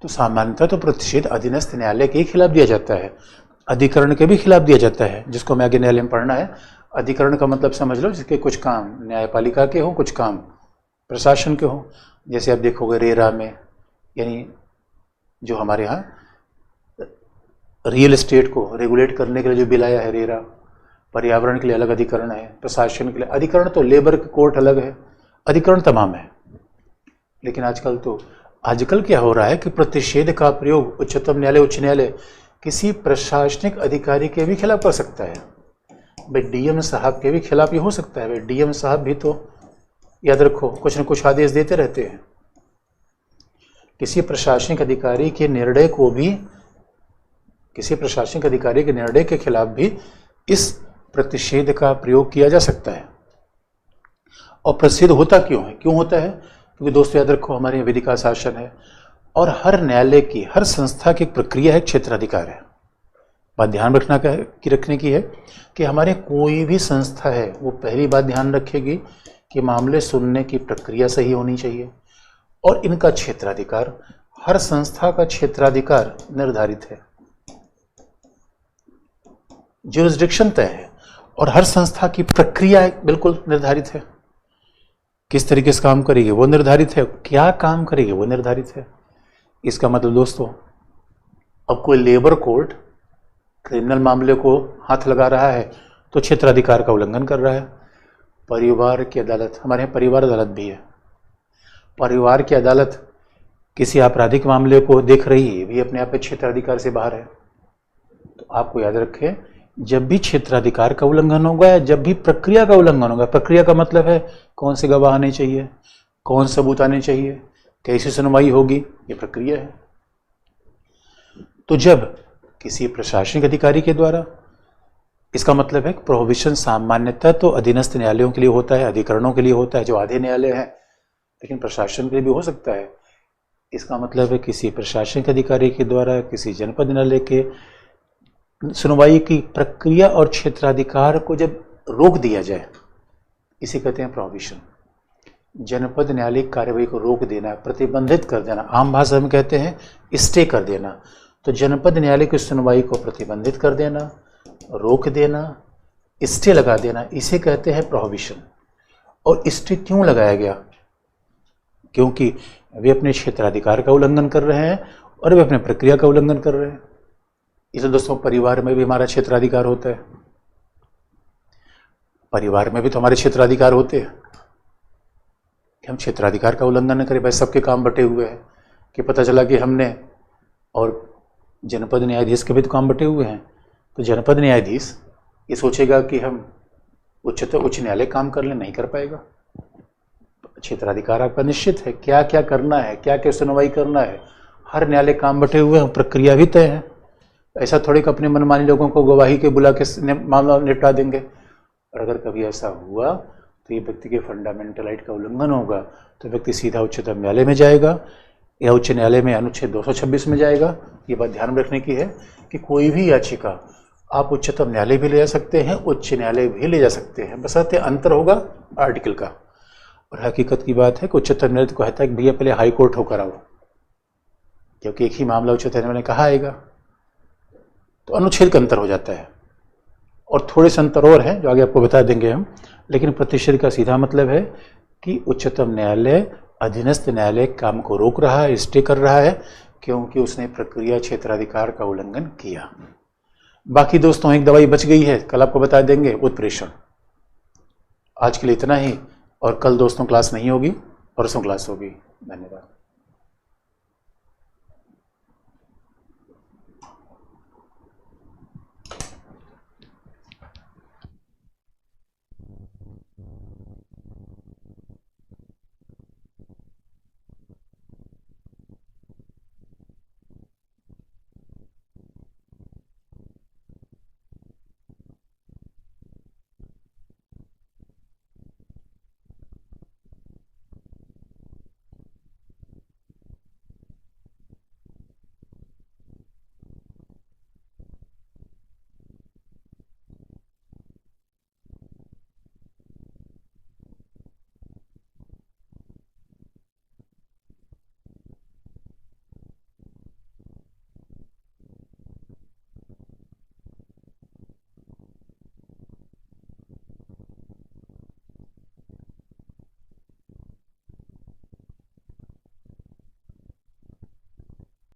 तो सामान्यतः तो प्रतिषेध अधीनस्थ न्यायालय के खिलाफ दिया जाता है, अधिकरण के भी खिलाफ दिया जाता है, जिसको मैं आगे न्यायालय में पढ़ना है। अधिकरण का मतलब समझ लो, जिसके कुछ काम न्यायपालिका के हों, कुछ काम प्रशासन के हों। जैसे आप देखोगे रेरा में, यानी जो हमारे यहाँ रियल एस्टेट को रेगुलेट करने के लिए जो बिल आया है रेरा, पर्यावरण के लिए अलग अधिकरण है, प्रशासन के लिए अधिकरण, तो लेबर कोर्ट अलग है, अधिकरण तमाम है। लेकिन आजकल क्या हो रहा है कि प्रतिषेध का प्रयोग उच्चतम न्यायालय उच्च न्यायालय किसी प्रशासनिक अधिकारी के भी खिलाफ कर सकता है। भाई डीएम साहब के भी खिलाफ ये हो सकता है। भाई डीएम साहब भी तो याद रखो कुछ न कुछ आदेश देते रहते हैं। किसी प्रशासनिक अधिकारी के निर्णय को भी, किसी प्रशासनिक अधिकारी के निर्णय के खिलाफ भी इस प्रतिषेध का प्रयोग किया जा सकता है। और प्रतिषेध होता क्यों है, क्यों होता है? क्योंकि दोस्तों याद रखो, हमारे यहाँ विधिका शासन है, और हर न्यायालय की, हर संस्था की प्रक्रिया है, क्षेत्राधिकार है। बात ध्यान रखने की है कि हमारे कोई भी संस्था है वो पहली बात ध्यान रखेगी कि मामले सुनने की प्रक्रिया सही होनी चाहिए और इनका क्षेत्राधिकार, हर संस्था का क्षेत्राधिकार निर्धारित है, ज्यूरिसडिक्शन तय है और हर संस्था की प्रक्रिया बिल्कुल निर्धारित है। किस तरीके से काम करेगी वो निर्धारित है, क्या काम करेगी वो निर्धारित है। इसका मतलब दोस्तों, अब कोई लेबर कोर्ट क्रिमिनल मामले को हाथ लगा रहा है तो क्षेत्राधिकार का उल्लंघन कर रहा है। परिवार की अदालत, हमारे यहाँ परिवार अदालत भी है, परिवार की अदालत किसी आपराधिक मामले को देख रही है, भी अपने आप में क्षेत्राधिकार से बाहर है। तो आपको याद रखें, जब भी क्षेत्राधिकार का उल्लंघन होगा या जब भी प्रक्रिया का उल्लंघन होगा, प्रक्रिया का मतलब है कौन से गवाह आने चाहिए, कौन सबूत आने चाहिए, कैसी सुनवाई होगी, ये प्रक्रिया है। तो जब किसी प्रशासनिक अधिकारी के द्वारा, इसका मतलब है प्रोहिबिशन सामान्यतः तो अधीनस्थ न्यायालयों के लिए होता है, अधिकरणों के लिए होता है जो आधे न्यायालय हैं, लेकिन प्रशासन के लिए भी हो सकता है। इसका मतलब है किसी प्रशासनिक अधिकारी के द्वारा किसी जनपद न्यायालय के सुनवाई की प्रक्रिया और क्षेत्राधिकार को जब रोक दिया जाए, इसे कहते हैं प्रोहिबिशन। जनपद न्यायालयिक कार्यवाही को रोक देना, प्रतिबंधित कर देना, आम भाषा में कहते हैं स्टे कर देना। तो जनपद न्यायालय की सुनवाई को प्रतिबंधित कर देना, रोक देना, स्टे लगा देना, इसे कहते हैं प्रोहिबिशन। और स्टे क्यों लगाया गया? क्योंकि वे अपने क्षेत्राधिकार का उल्लंघन कर रहे हैं और वे अपने प्रक्रिया का उल्लंघन कर रहे हैं। इसे दोस्तों, परिवार में भी हमारा क्षेत्राधिकार होता है, परिवार में भी तो हमारे क्षेत्राधिकार होते हैं कि हम क्षेत्राधिकार का उल्लंघन न करें। भाई सबके काम बटे हुए हैं कि पता चला कि हमने, और जनपद न्यायाधीश के भी तो काम बटे हुए हैं, तो जनपद न्यायाधीश ये सोचेगा कि हम उच्च न्यायालय काम कर लें, नहीं कर पाएगा। क्षेत्राधिकार आपका निश्चित है, क्या क्या करना है, क्या क्या सुनवाई करना है, हर न्यायालय काम बटे हुए हैं, प्रक्रिया भी तय है। ऐसा थोड़ी कि अपने मनमानी लोगों को गवाही के बुला के मामला निपटा देंगे। और अगर कभी ऐसा हुआ तो ये व्यक्ति के फंडामेंटल राइट का उल्लंघन होगा, तो व्यक्ति सीधा उच्चतम न्यायालय में जाएगा या उच्च न्यायालय में अनुच्छेद 226 में जाएगा। ये बात ध्यान रखने की है कि कोई भी याचिका आप उच्चतम न्यायालय भी ले जा सकते हैं, उच्च न्यायालय भी ले जा सकते हैं, बशर्ते अंतर होगा आर्टिकल का। और हकीकत की बात है कि उच्चतम न्यायालय तो कहता है कि भैया पहले हाई कोर्ट होकर आओ, क्योंकि एक ही मामला उच्चतम न्यायालय ने कहा आएगा, तो अनुच्छेद का अंतर हो जाता है। और थोड़े से अंतर और हैं जो आगे आपको बता देंगे हम, लेकिन प्रतिषेध का सीधा मतलब है कि उच्चतम न्यायालय अधीनस्थ न्यायालय काम को रोक रहा है, स्टे कर रहा है, क्योंकि उसने प्रक्रिया क्षेत्राधिकार का उल्लंघन किया। बाकी दोस्तों एक दवाई बच गई है, कल आपको बता देंगे, उत्प्रेषण। आज के लिए इतना ही, और कल दोस्तों क्लास नहीं होगी, परसों क्लास होगी। धन्यवाद।